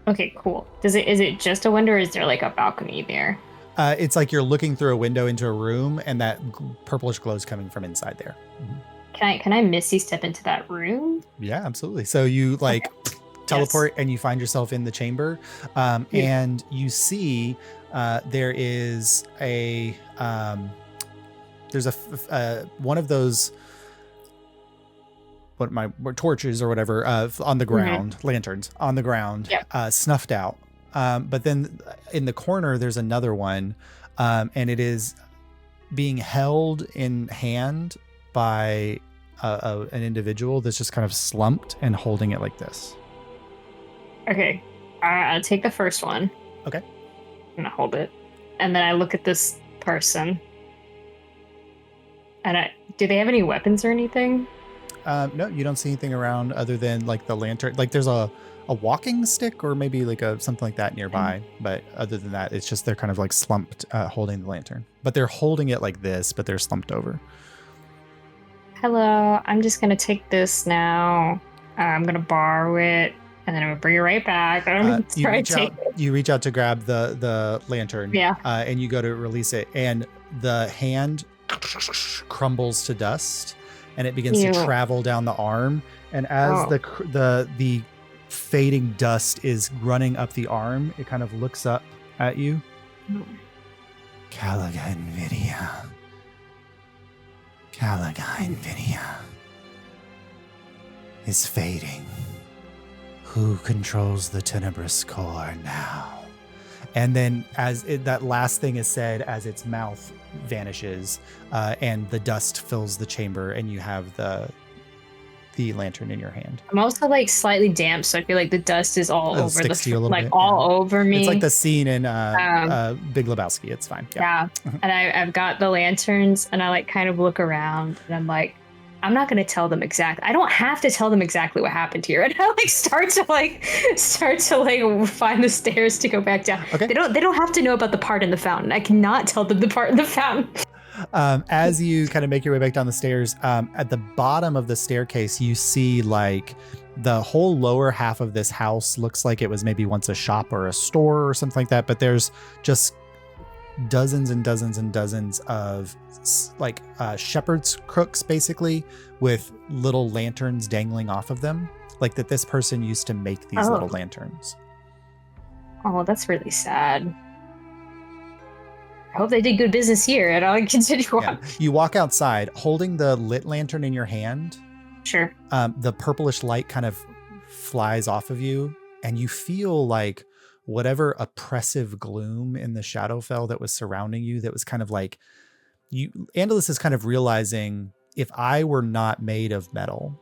Okay, cool. Is it just a window, or is there like a balcony there? It's like you're looking through a window into a room, and that purplish glow is coming from inside there. Can I misty step into that room? Yeah, absolutely. So you like teleport and you find yourself in the chamber, and you see there is there's one of those torches or whatever on the ground, lanterns on the ground, snuffed out. But then in the corner, there's another one, and it is being held in hand by an individual that's just kind of slumped and holding it like this. Okay. I'll take the first one. Okay. I'm gonna hold it. And then I look at this person. And do they have any weapons or anything? No, you don't see anything around other than like the lantern. Like there's a walking stick or maybe like something like that nearby. But other than that, it's just they're kind of like slumped holding the lantern. But they're holding it like this, but they're slumped over. Hello, I'm just going to take this now. I'm going to borrow it, and then I'm going to bring it right back. You reach out to grab the lantern. Yeah. And you go to release it, and the hand crumbles to dust, and it begins to travel down the arm. And as the fading dust is running up the arm, it kind of looks up at you. Calaga Invidia is fading. Who controls the tenebrous core now? And then as that last thing is said, as its mouth vanishes, and the dust fills the chamber, and you have the lantern in your hand. I'm also like slightly damp, so I feel like the dust is all over all over me. It's like the scene in Big Lebowski. It's fine. Yeah. And I've got the lanterns, and I like kind of look around, and I'm like, I'm not going to tell them exactly. I don't have to tell them exactly what happened here. And I like start to find the stairs to go back down. Okay. They don't have to know about the part in the fountain. I cannot tell them the part in the fountain. As you kind of make your way back down the stairs, at the bottom of the staircase, you see like the whole lower half of this house looks like it was maybe once a shop or a store or something like that. But there's just dozens and dozens and dozens of like shepherd's crooks, basically, with little lanterns dangling off of them, like that this person used to make these little lanterns. Oh, that's really sad. I hope they did good business here, and I'll continue on. You walk outside holding the lit lantern in your hand. Sure. The purplish light kind of flies off of you, and you feel like whatever oppressive gloom in the Shadowfell that was surrounding you, that was kind of like Andalus is kind of realizing, if I were not made of metal,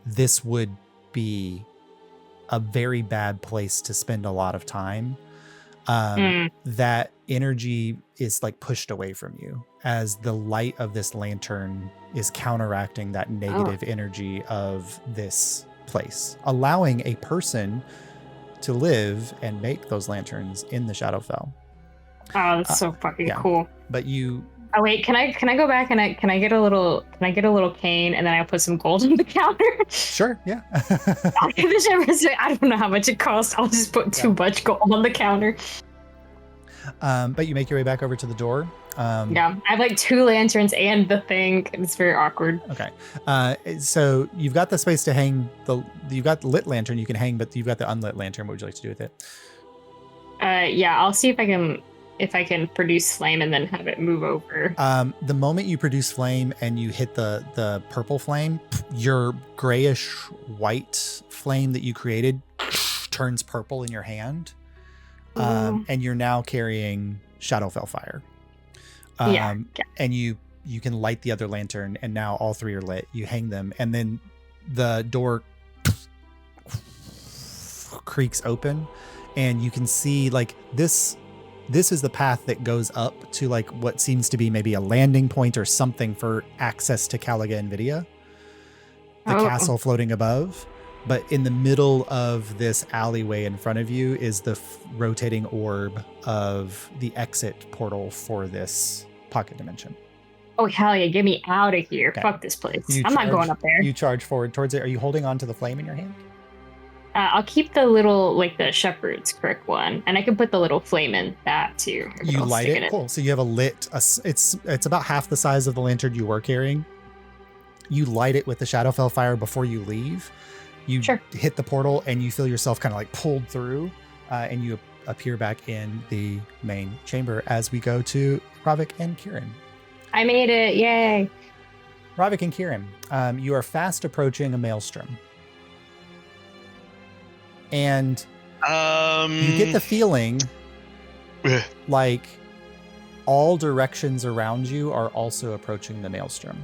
this would be a very bad place to spend a lot of time. That energy is like pushed away from you as the light of this lantern is counteracting that negative energy of this place, allowing a person to live and make those lanterns in the Shadowfell. Oh, that's so fucking cool. But you... Oh wait, can I go back and can I get a little cane, and then I'll put some gold on the counter? Sure, yeah. I don't know how much it costs. I'll just put too much gold on the counter. But you make your way back over to the door. I have like 2 lanterns and the thing. It's very awkward. Okay. So you've got the space to hang you've got the lit lantern you can hang, but you've got the unlit lantern. What would you like to do with it? I'll see if I can produce flame and then have it move over. The moment you produce flame and you hit the purple flame, your grayish white flame that you created turns purple in your hand. And you're now carrying Shadowfell fire. And you can light the other lantern, and now all 3 are lit. You hang them, and then the door creaks open, and you can see like this is the path that goes up to like what seems to be maybe a landing point or something for access to Calaga and Vidia, the castle floating above. But in the middle of this alleyway in front of you is the rotating orb of the exit portal for this pocket dimension. Oh, hell yeah. Get me out of here. Okay. Fuck this place. I'm not going up there. You charge forward towards it. Are you holding on to the flame in your hand? I'll keep the little, like the shepherd's crick one, and I can put the little flame in that too. You light it? Cool. So you have it's about half the size of the lantern you were carrying. You light it with the Shadowfell fire before you leave. You hit the portal and you feel yourself kind of like pulled through, and you appear back in the main chamber as we go to Ravik and Kieran. I made it. Yay. Ravik and Kieran, you are fast approaching a maelstrom. And you get the feeling like all directions around you are also approaching the maelstrom.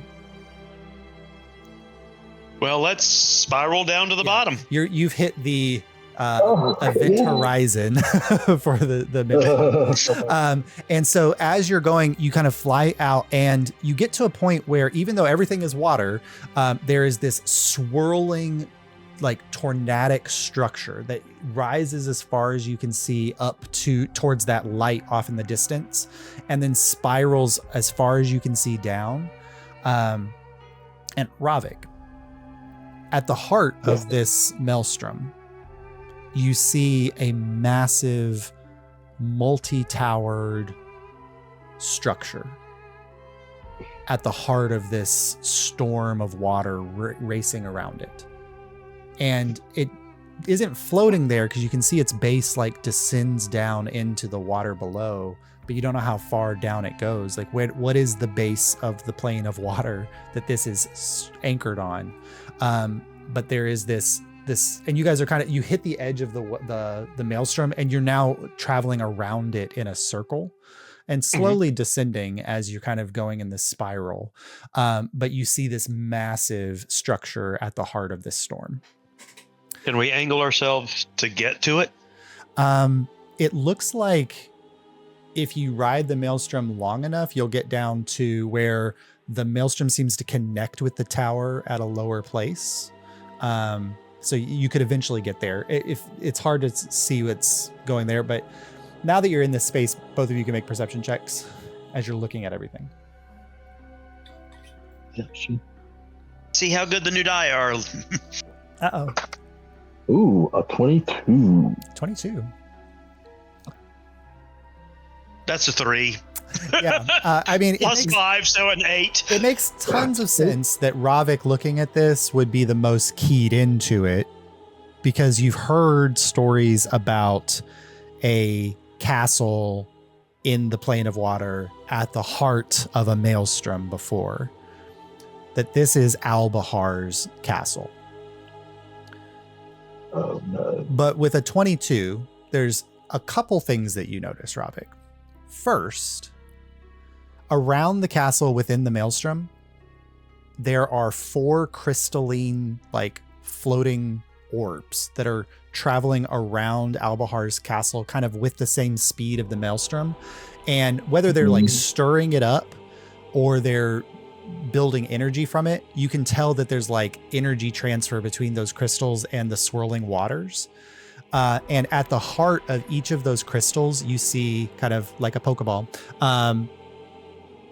Well, let's spiral down to the bottom. You've hit the event horizon for the minute. And so as you're going, you kind of fly out, and you get to a point where even though everything is water, there is this swirling, like tornadic structure that rises as far as you can see up towards that light off in the distance, and then spirals as far as you can see down. And Ravik, at the heart of this maelstrom, you see a massive multi-towered structure at the heart of this storm of water racing around it. And it isn't floating there because you can see its base like descends down into the water below, but you don't know how far down it goes. Like what is the base of the plane of water that this is anchored on? But there is this, and you guys are you hit the edge of the maelstrom, and you're now traveling around it in a circle and slowly descending as you're kind of going in this spiral. But you see this massive structure at the heart of this storm. Can we angle ourselves to get to it? It looks like if you ride the maelstrom long enough, you'll get down to where the maelstrom seems to connect with the tower at a lower place. So you could eventually get there. If it's hard to see what's going there, but now that you're in this space, both of you can make perception checks as you're looking at everything. See how good the new die are. Uh-oh. Ooh, a 22. 22. That's a 3. Yeah, I mean, plus 5, so an 8. It makes tons of sense that Ravik looking at this would be the most keyed into it, because you've heard stories about a castle in the plane of water at the heart of a maelstrom before. That this is Albahar's castle. Oh no! But with a 22, there's a couple things that you notice, Ravik. First, around the castle within the maelstrom, there are 4 crystalline, like, floating orbs that are traveling around Albahar's castle kind of with the same speed of the maelstrom. And whether they're like stirring it up or they're building energy from it, you can tell that there's like energy transfer between those crystals and the swirling waters. And at the heart of each of those crystals, you see kind of like a Pokeball,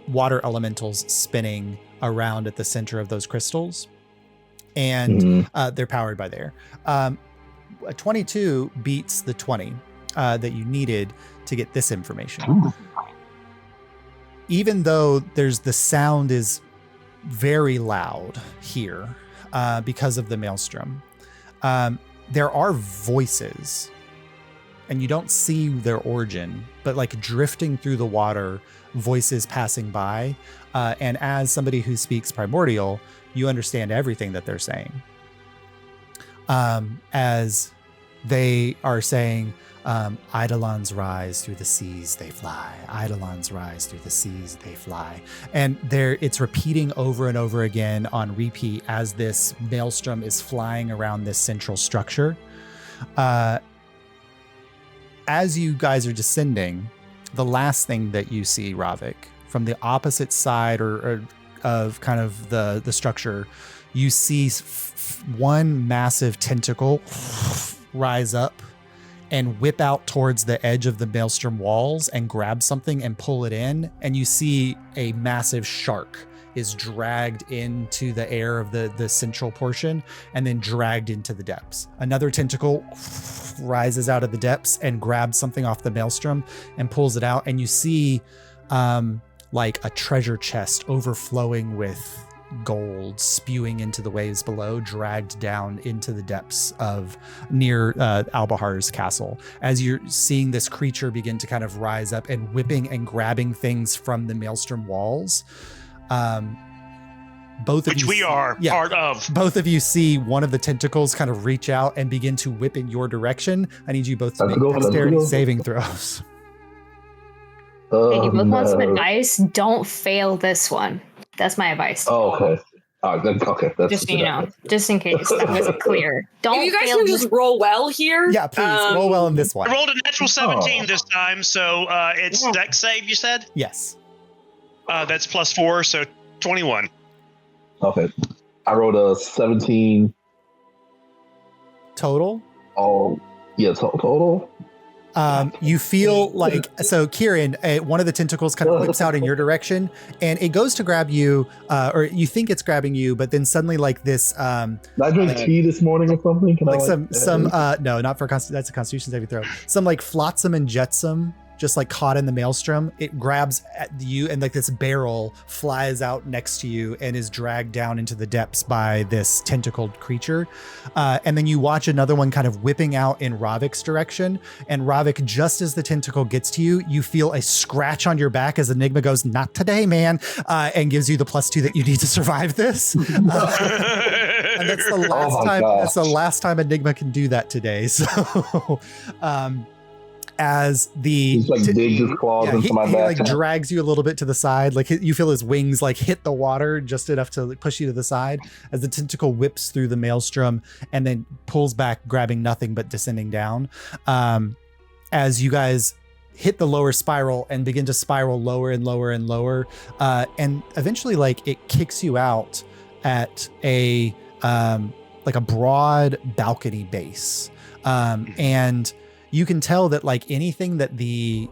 water elementals spinning around at the center of those crystals. And they're powered by there. A 22 beats the 20 that you needed to get this information. Even though the sound is very loud here because of the maelstrom, there are voices, and you don't see their origin, but like drifting through the water, voices passing by. And as somebody who speaks primordial, you understand everything that they're saying. As they are saying, Eidolons rise through the seas, they fly. Eidolons rise through the seas, they fly. And it's repeating over and over again on repeat as this maelstrom is flying around this central structure. As you guys are descending, the last thing that you see, Ravik, from the opposite side or of kind of the structure, you see one massive tentacle rise up and whip out towards the edge of the maelstrom walls and grab something and pull it in. And you see a massive shark is dragged into the air of the central portion and then dragged into the depths. Another tentacle rises out of the depths and grabs something off the maelstrom and pulls it out. And you see like a treasure chest overflowing with gold spewing into the waves below, dragged down into the depths of near Albahar's castle. As you're seeing this creature begin to kind of rise up and whipping and grabbing things from the maelstrom walls, both of which you we are part of. Both of you see one of the tentacles kind of reach out and begin to whip in your direction. I need you both to make dexterity saving throws. Okay, you both want some advice? Don't fail this one. That's my advice. Oh, okay. Okay. That's just so you know, just in case that wasn't clear. Don't. If you guys can just roll well here. Yeah, please roll well in this one. I rolled a natural 17 this time, so it's dex save. You said yes. That's +4, so 21. Okay, I rolled a 17 total. Oh, yeah, total. You feel like, so Kieran, one of the tentacles kind of whips out in your direction and it goes to grab you, or you think it's grabbing you, but then suddenly like this, did I drink tea this morning or something? Can like no, not for that's a Constitution saving throw. Some like flotsam and jetsam just like caught in the maelstrom. It grabs at you and like this barrel flies out next to you and is dragged down into the depths by this tentacled creature. And then you watch another one kind of whipping out in Ravik's direction. And Ravik, just as the tentacle gets to you, you feel a scratch on your back as Enigma goes, "Not today, man," and gives you the +2 that you need to survive this. And that's the last time. That's the last time Enigma can do that today. So, as the he's like digs his claws into my back, he like drags you a little bit to the side, like you feel his wings like hit the water just enough to push you to the side as the tentacle whips through the maelstrom and then pulls back, grabbing nothing but descending down. As you guys hit the lower spiral and begin to spiral lower and lower and lower, and eventually like it kicks you out at a like a broad balcony base, and you can tell that like anything that the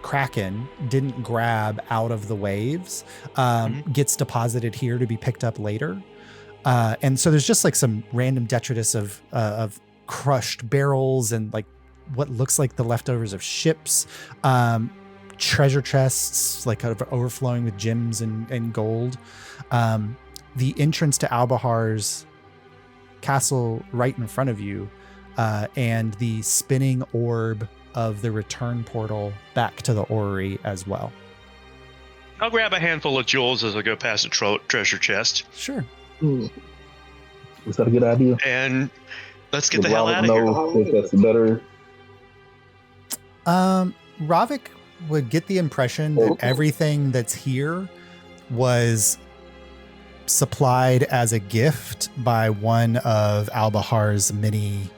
Kraken didn't grab out of the waves gets deposited here to be picked up later. And so there's just like some random detritus of crushed barrels and like what looks like the leftovers of ships, treasure chests, like kind of overflowing with gems and gold. The entrance to Albahar's castle right in front of you, and the spinning orb of the return portal back to the orrery as well. I'll grab a handful of jewels as I go past the treasure chest. Sure. Is that a good idea? And let's get the hell out of here. If that's better. Ravik would get the impression that everything that's here was supplied as a gift by one of Albahar's many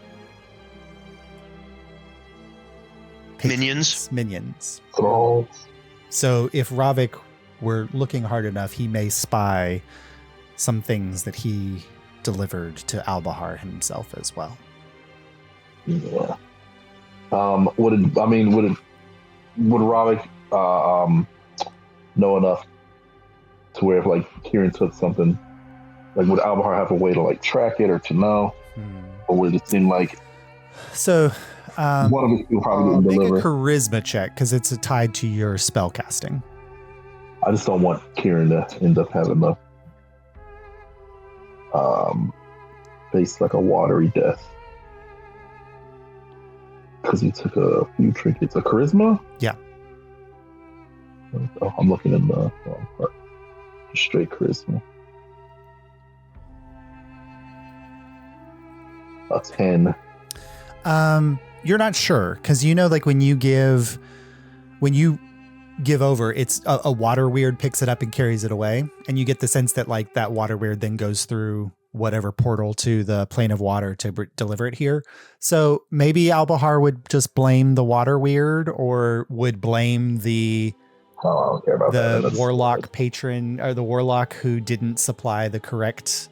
minions. Oh. So if Ravik were looking hard enough, he may spy some things that he delivered to Albahar himself as well. Yeah. Would Ravik know enough to where if like Kieran took something, like would Albahar have a way to like track it or to know, or would it seem like so? One of us will probably make deliver. a charisma check because it's tied to your spell casting. I just don't want Kieran to end up having the face like a watery death because he took a few trinkets. A charisma? Yeah. Oh, I'm looking in the wrong part. Straight charisma. A 10. You're not sure because you know, like when you give over, it's a water weird picks it up and carries it away, and you get the sense that like that water weird then goes through whatever portal to the plane of water to deliver it here. So maybe Albahar would just blame the water weird, or would blame the I don't care about that. warlock patron or the warlock who didn't supply the correct,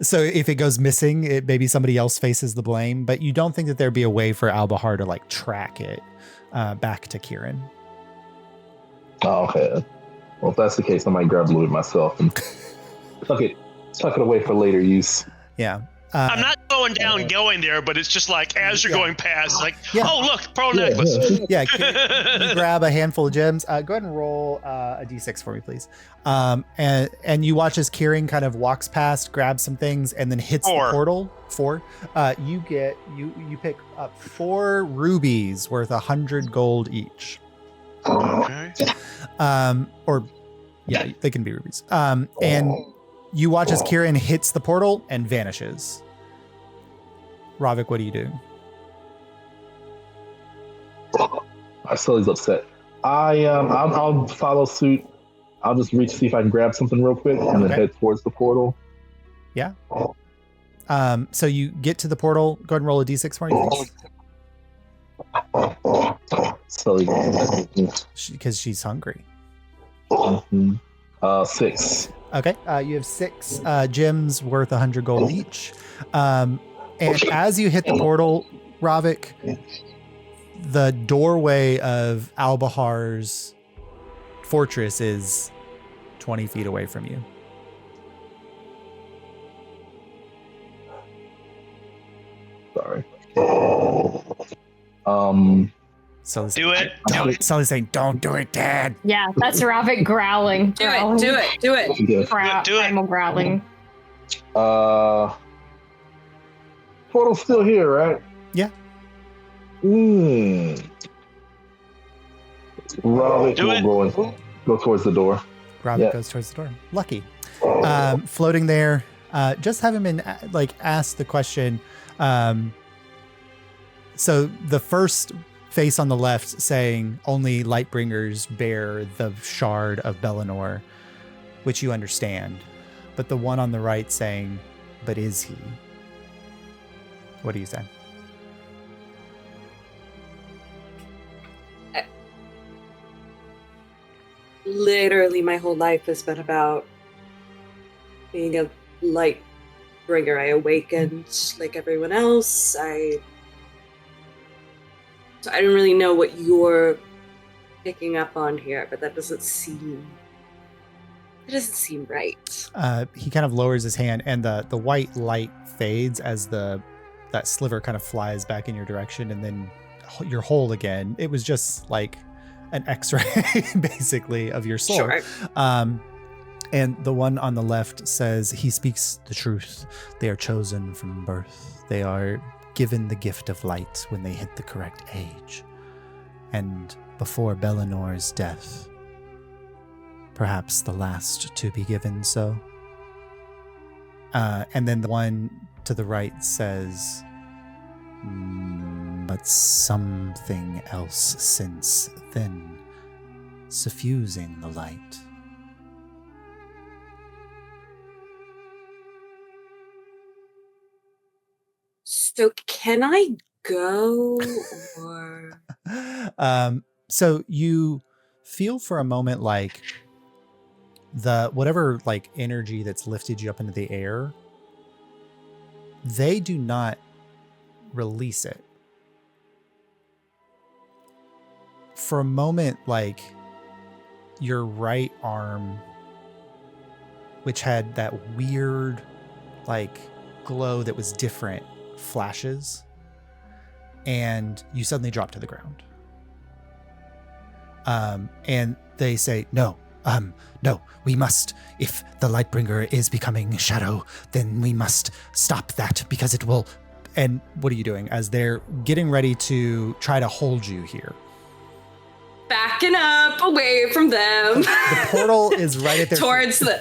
So if it goes missing, maybe somebody else faces the blame, but you don't think that there'd be a way for Albahar to like track it back to Kieran. Oh, okay. Well, if that's the case, I might grab a little bit myself and tuck it away for later use. Yeah. I'm not going there, but it's just like as you're going past, like, oh look, pearl Yeah. necklace. Yeah, you grab a handful of gems. Go ahead and roll a d6 for me, please. And you watch as Kieran kind of walks past, grabs some things, and then hits the portal. 4. You pick up 4 rubies worth 100 gold each. Okay. They can be rubies. And you watch as Kieran hits the portal and vanishes. Ravik, what do you do? I still he's upset. I'll follow suit. I'll just reach to see if I can grab something real quick and then head towards the portal. Yeah. So you get to the portal. Go ahead and roll a d6 for me, please. Because she's hungry. 6. Okay. You have 6 gems worth 100 gold each. And as you hit the portal, Ravik, the doorway of Albahar's fortress is 20 feet away from you. Sorry. Sully's do it. Sully's saying, "Don't do it, Dad." Yeah, that's Ravik growling. Do it. Primal growling. Portal's still here, right? Yeah. Ravik will go towards the door. Ravik goes towards the door. Lucky. Floating there. Just haven't been asked the question. So the first face on the left saying only Lightbringers bear the shard of Bellinor, which you understand. But the one on the right saying, but is he? What do you say? Literally, my whole life has been about being a light bringer. I awakened like everyone else. I don't really know what you're picking up on here, but that doesn't seem right. He kind of lowers his hand, and the white light fades as that sliver kind of flies back in your direction, and then you're whole again. It was just like an X-ray, basically, of your soul. Sure. And the one on the left says, he speaks the truth. They are chosen from birth. They are given the gift of light when they hit the correct age. And before Bellinor's death, perhaps the last to be given so. And then the one to the right says, but something else since then, suffusing the light. So can I go or? So you feel for a moment like the whatever like energy that's lifted you up into the air, they do not release it. For a moment, like your right arm, which had that weird like glow that was different, flashes, and you suddenly drop to the ground. And they say, no, we must, if the Lightbringer is becoming shadow, then we must stop that because it will. And what are you doing as they're getting ready to try to hold you here? Backing up away from them. The portal is right at their towards the.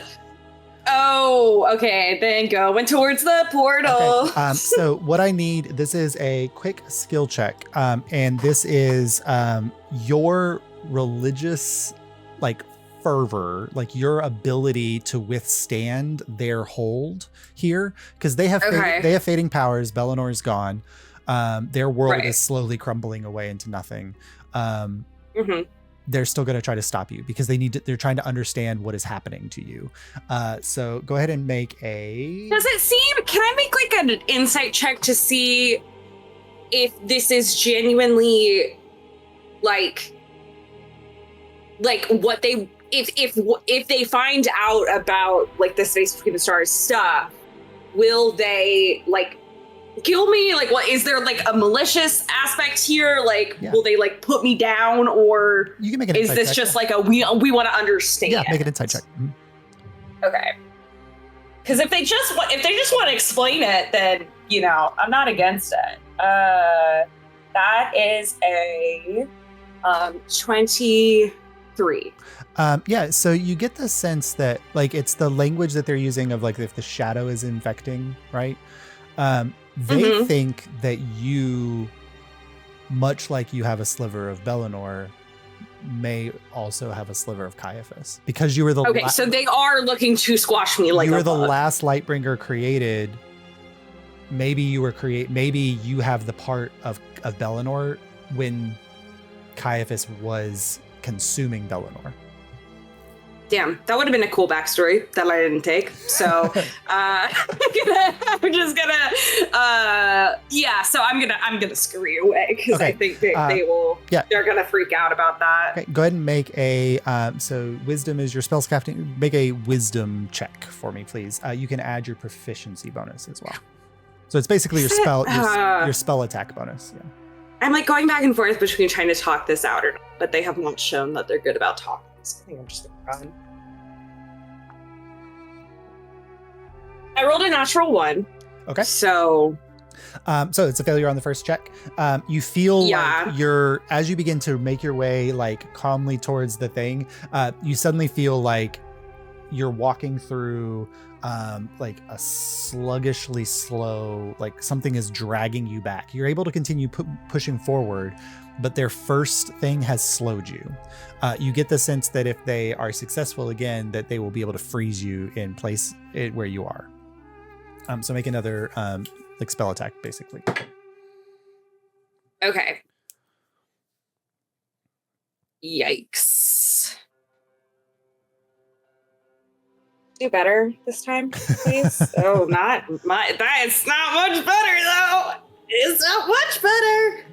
Oh, okay. Then going towards the portal. Okay. So what I need, this is a quick skill check. And this is your religious like fervor, like your ability to withstand their hold here, because they have fading powers. Bellinor is gone. Their world is slowly crumbling away into nothing. They're still going to try to stop you because they're trying to understand what is happening to you. So go ahead and make a. Does it seem? Can I make like an insight check to see if this is genuinely like what they if they find out about like the Space Between the Stars stuff, will they like kill me? Like, what is there like a malicious aspect here? Like, will they like put me down, or you can make an is this check. just like a we want to understand? Yeah, make an insight check. Mm-hmm. Okay. Because if they just want to explain it, then I'm not against it. That is a 23. Yeah, so you get the sense that like it's the language that they're using of like if the shadow is infecting, right? They think that you, much like you have a sliver of Bellinor, may also have a sliver of Caiaphas because you were the so they are looking to squash me like you were a the bug. last Lightbringer created. Maybe you have the part of Bellinor when Caiaphas was consuming Bellinor. Damn, that would have been a cool backstory that I didn't take. So I'm gonna scurry away because I think they will. Yeah, they're gonna freak out about that. Okay, go ahead and make a. So wisdom is your spellcasting. Make a wisdom check for me, please. You can add your proficiency bonus as well. So it's basically your spell your spell attack bonus. Yeah. I'm like going back and forth between trying to talk this out or not, but they have not shown that they're good about talking. So I think I'm just gonna run. I rolled a natural 1. Okay. So it's a failure on the first check. You feel like as you begin to make your way like calmly towards the thing, you suddenly feel like you're walking through like a sluggishly slow, like something is dragging you back. You're able to continue pushing forward, but their first thing has slowed you. You get the sense that if they are successful again, that they will be able to freeze you in place where you are. So make another like spell attack, basically. Okay. Yikes. Do better this time, please. Oh, that's not much better though. It's not much better.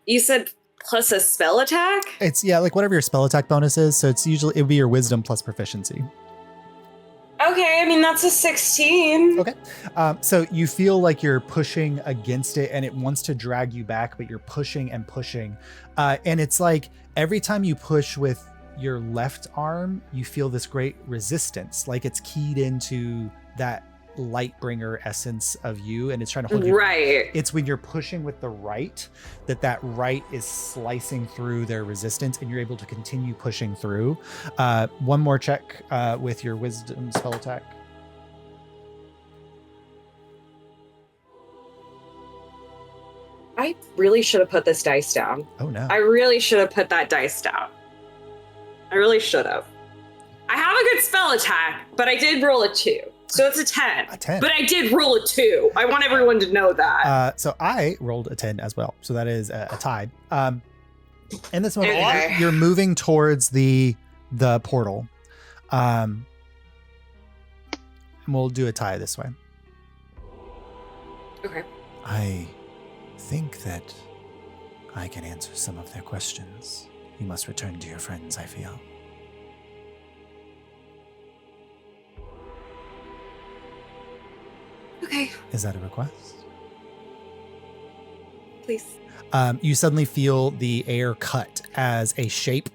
You said plus a spell attack? It's like whatever your spell attack bonus is. So it would be your wisdom plus proficiency. Okay, I mean, that's a 16. Okay. So you feel like you're pushing against it and it wants to drag you back, but you're pushing and pushing. And it's like every time you push with your left arm, you feel this great resistance, like it's keyed into that Lightbringer essence of you and it's trying to hold you. Right. It's when you're pushing with the right that right is slicing through their resistance and you're able to continue pushing through. One more check with your wisdom spell attack. I really should have put this dice down. Oh no. I really should have put that dice down. I really should have. I have a good spell attack, but I did roll a 2. So it's a 10. A 10. But I did roll a 2. I want everyone to know that. So I rolled a 10 as well. So that is a tie. In this moment, Okay. you're moving towards the portal. And we'll do a tie this way. Okay. I think that I can answer some of their questions. You must return to your friends, I feel. Okay. Is that a request? Please. You suddenly feel the air cut as a shape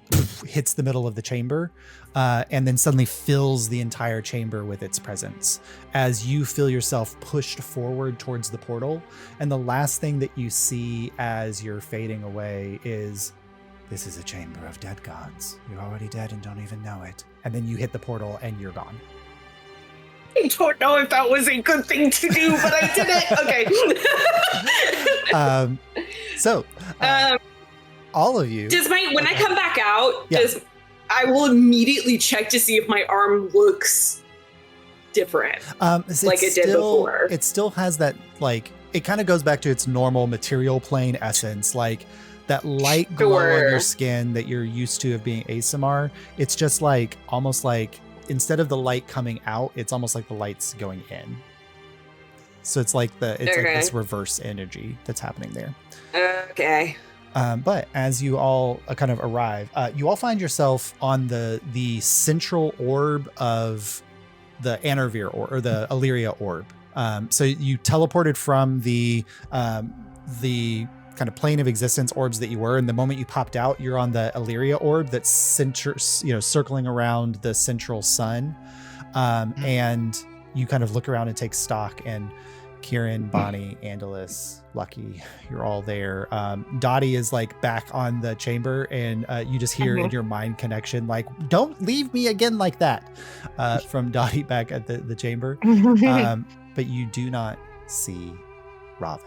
hits the middle of the chamber, and then suddenly fills the entire chamber with its presence as you feel yourself pushed forward towards the portal. And the last thing that you see as you're fading away is, this is a chamber of dead gods. You're already dead and don't even know it. And then you hit the portal and you're gone. I don't know if that was a good thing to do, but I did it. Okay. So, all of you. When I come back out, Yeah. I will immediately check to see if my arm looks different. Like it did before. It still has that, like, it kind of goes back to its normal material plane essence, like that light glow on your skin that you're used to of being ASMR. It's just like, almost like, instead of the light coming out, it's almost like the light's going in. So it's like like this reverse energy that's happening there. Okay. But as you all kind of arrive, you all find yourself on the central orb of the Anarvir or the Illyria orb. So you teleported from the kind of plane of existence orbs that you were, and the moment you popped out, you're on the Illyria orb that's circling around the central sun. And you kind of look around and take stock, and Kieran, Bonnie, Andalus, Lucky, you're all there. Dottie is like back on the chamber, and you just hear in your mind connection, like, don't leave me again like that, from Dottie back at the chamber. But you do not see Ravik.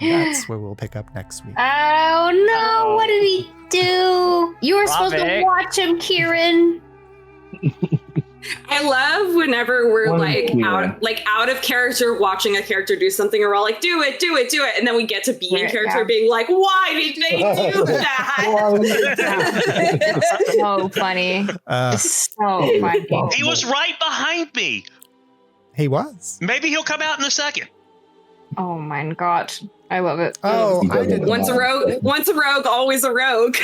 And that's where we'll pick up next week. Oh no, what did he do? You were supposed to watch him, Kieran. I love whenever we're out of character watching a character do something, or we're all like, do it, and then we get to be in character being like, why did they do that? So funny. So funny. He was right behind me. He was. Maybe he'll come out in a second. Oh my god. I love it. Oh, I didn't. Once a rogue, always a rogue.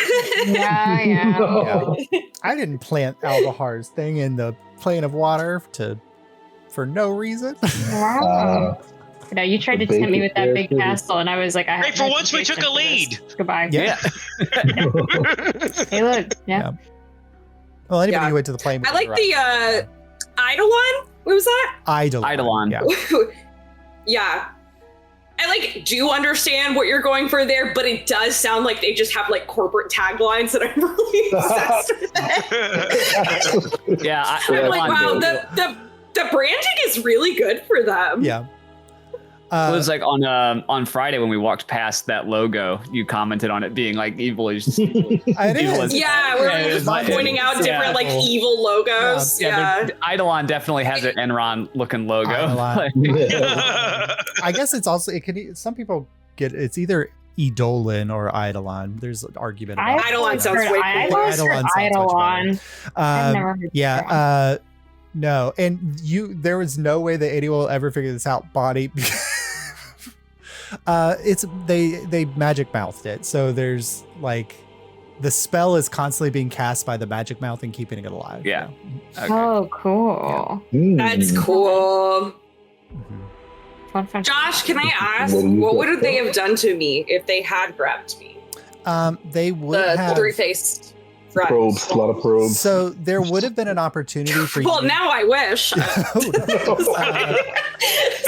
Yeah. No. I didn't plant Albahar's thing in the plane of water for no reason. Wow. No, you tried to tempt me with that big castle, and I was like, Hey, for once we took a lead. Goodbye. Yeah. Hey, look. Yeah. Well, anybody who went to the plane. I like the Eidolon. What was that? Eidolon. Yeah. Yeah. I do understand what you're going for there, but it does sound like they just have corporate taglines that I'm really obsessed with. Yeah, I'm like, wow, the branding is really good for them. Yeah. It was like on Friday when we walked past that logo, you commented on it being like evil is. Evil is yeah, we're just pointing out different evil logos. Yeah. Eidolon definitely has an Enron looking logo. I guess it's also some people get it's either Eidolon or Eidolon. There's an argument about Eidolon sounds way cooler. Eidolon. I've never heard that. No, and there was no way that anyone will ever figure this out. Bonnie. They magic mouthed it, so there's the spell is constantly being cast by the magic mouth and keeping it alive. Yeah. Okay. Oh, cool. Yeah. That's cool. Mm-hmm. Josh, can I ask, what would they have done to me if they had grabbed me? They would have three-faced probes, a lot of probes. So there would have been an opportunity for you. Well, now I wish.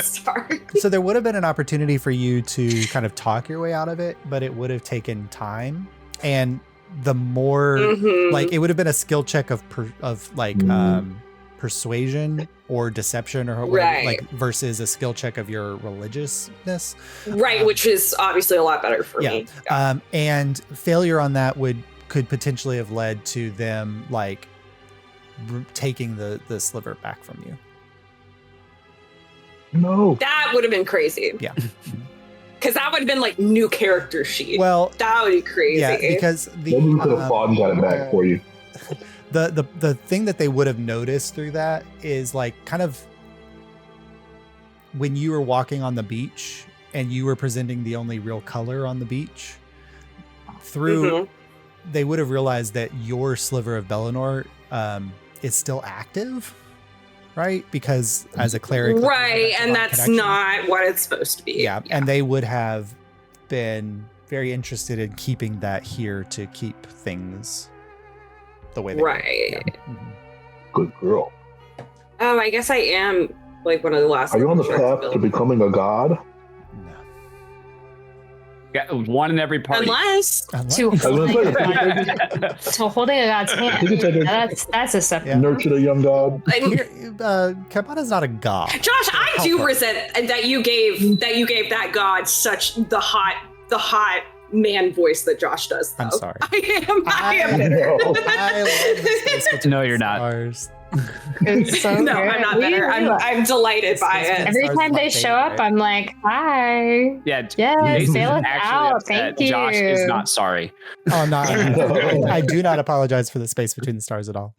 Sorry. So there would have been an opportunity for you to kind of talk your way out of it, but it would have taken time. And the more it would have been a skill check of persuasion or deception or whatever, like versus a skill check of your religiousness. Right, which is obviously a lot better for me. Yeah. And failure on that could potentially have led to them like taking the sliver back from you. No. That would have been crazy. Yeah. Because that would have been like new character sheet. Well, that would be crazy. Yeah, because maybe we could have fought and got it back for you. The thing that they would have noticed through that is like kind of when you were walking on the beach and you were presenting the only real color on the beach through, they would have realized that your sliver of Bellinor is still active, right? Because as a cleric, right, and that's not what it's supposed to be. Yeah, and they would have been very interested in keeping that here to keep things the way they were. Yeah. Good girl. Oh, I guess I am like one of the last. Are you on the path to becoming a god? No. Yeah, one in every party. Unless to holding a god's hand. That's a separate. Nurture the young god. Kabata's not a god. Josh, I do resent that you gave that god such the hot man voice that Josh does. Though. I'm sorry. I am bitter. I love the space between No, you're not. stars. It's so No, good. I'm not bitter. I'm delighted by it. Every time they show up, I'm like, hi. Yeah, yes, sail us out. Thank you. Josh is not sorry. Oh, no. I do not apologize for the space between the stars at all.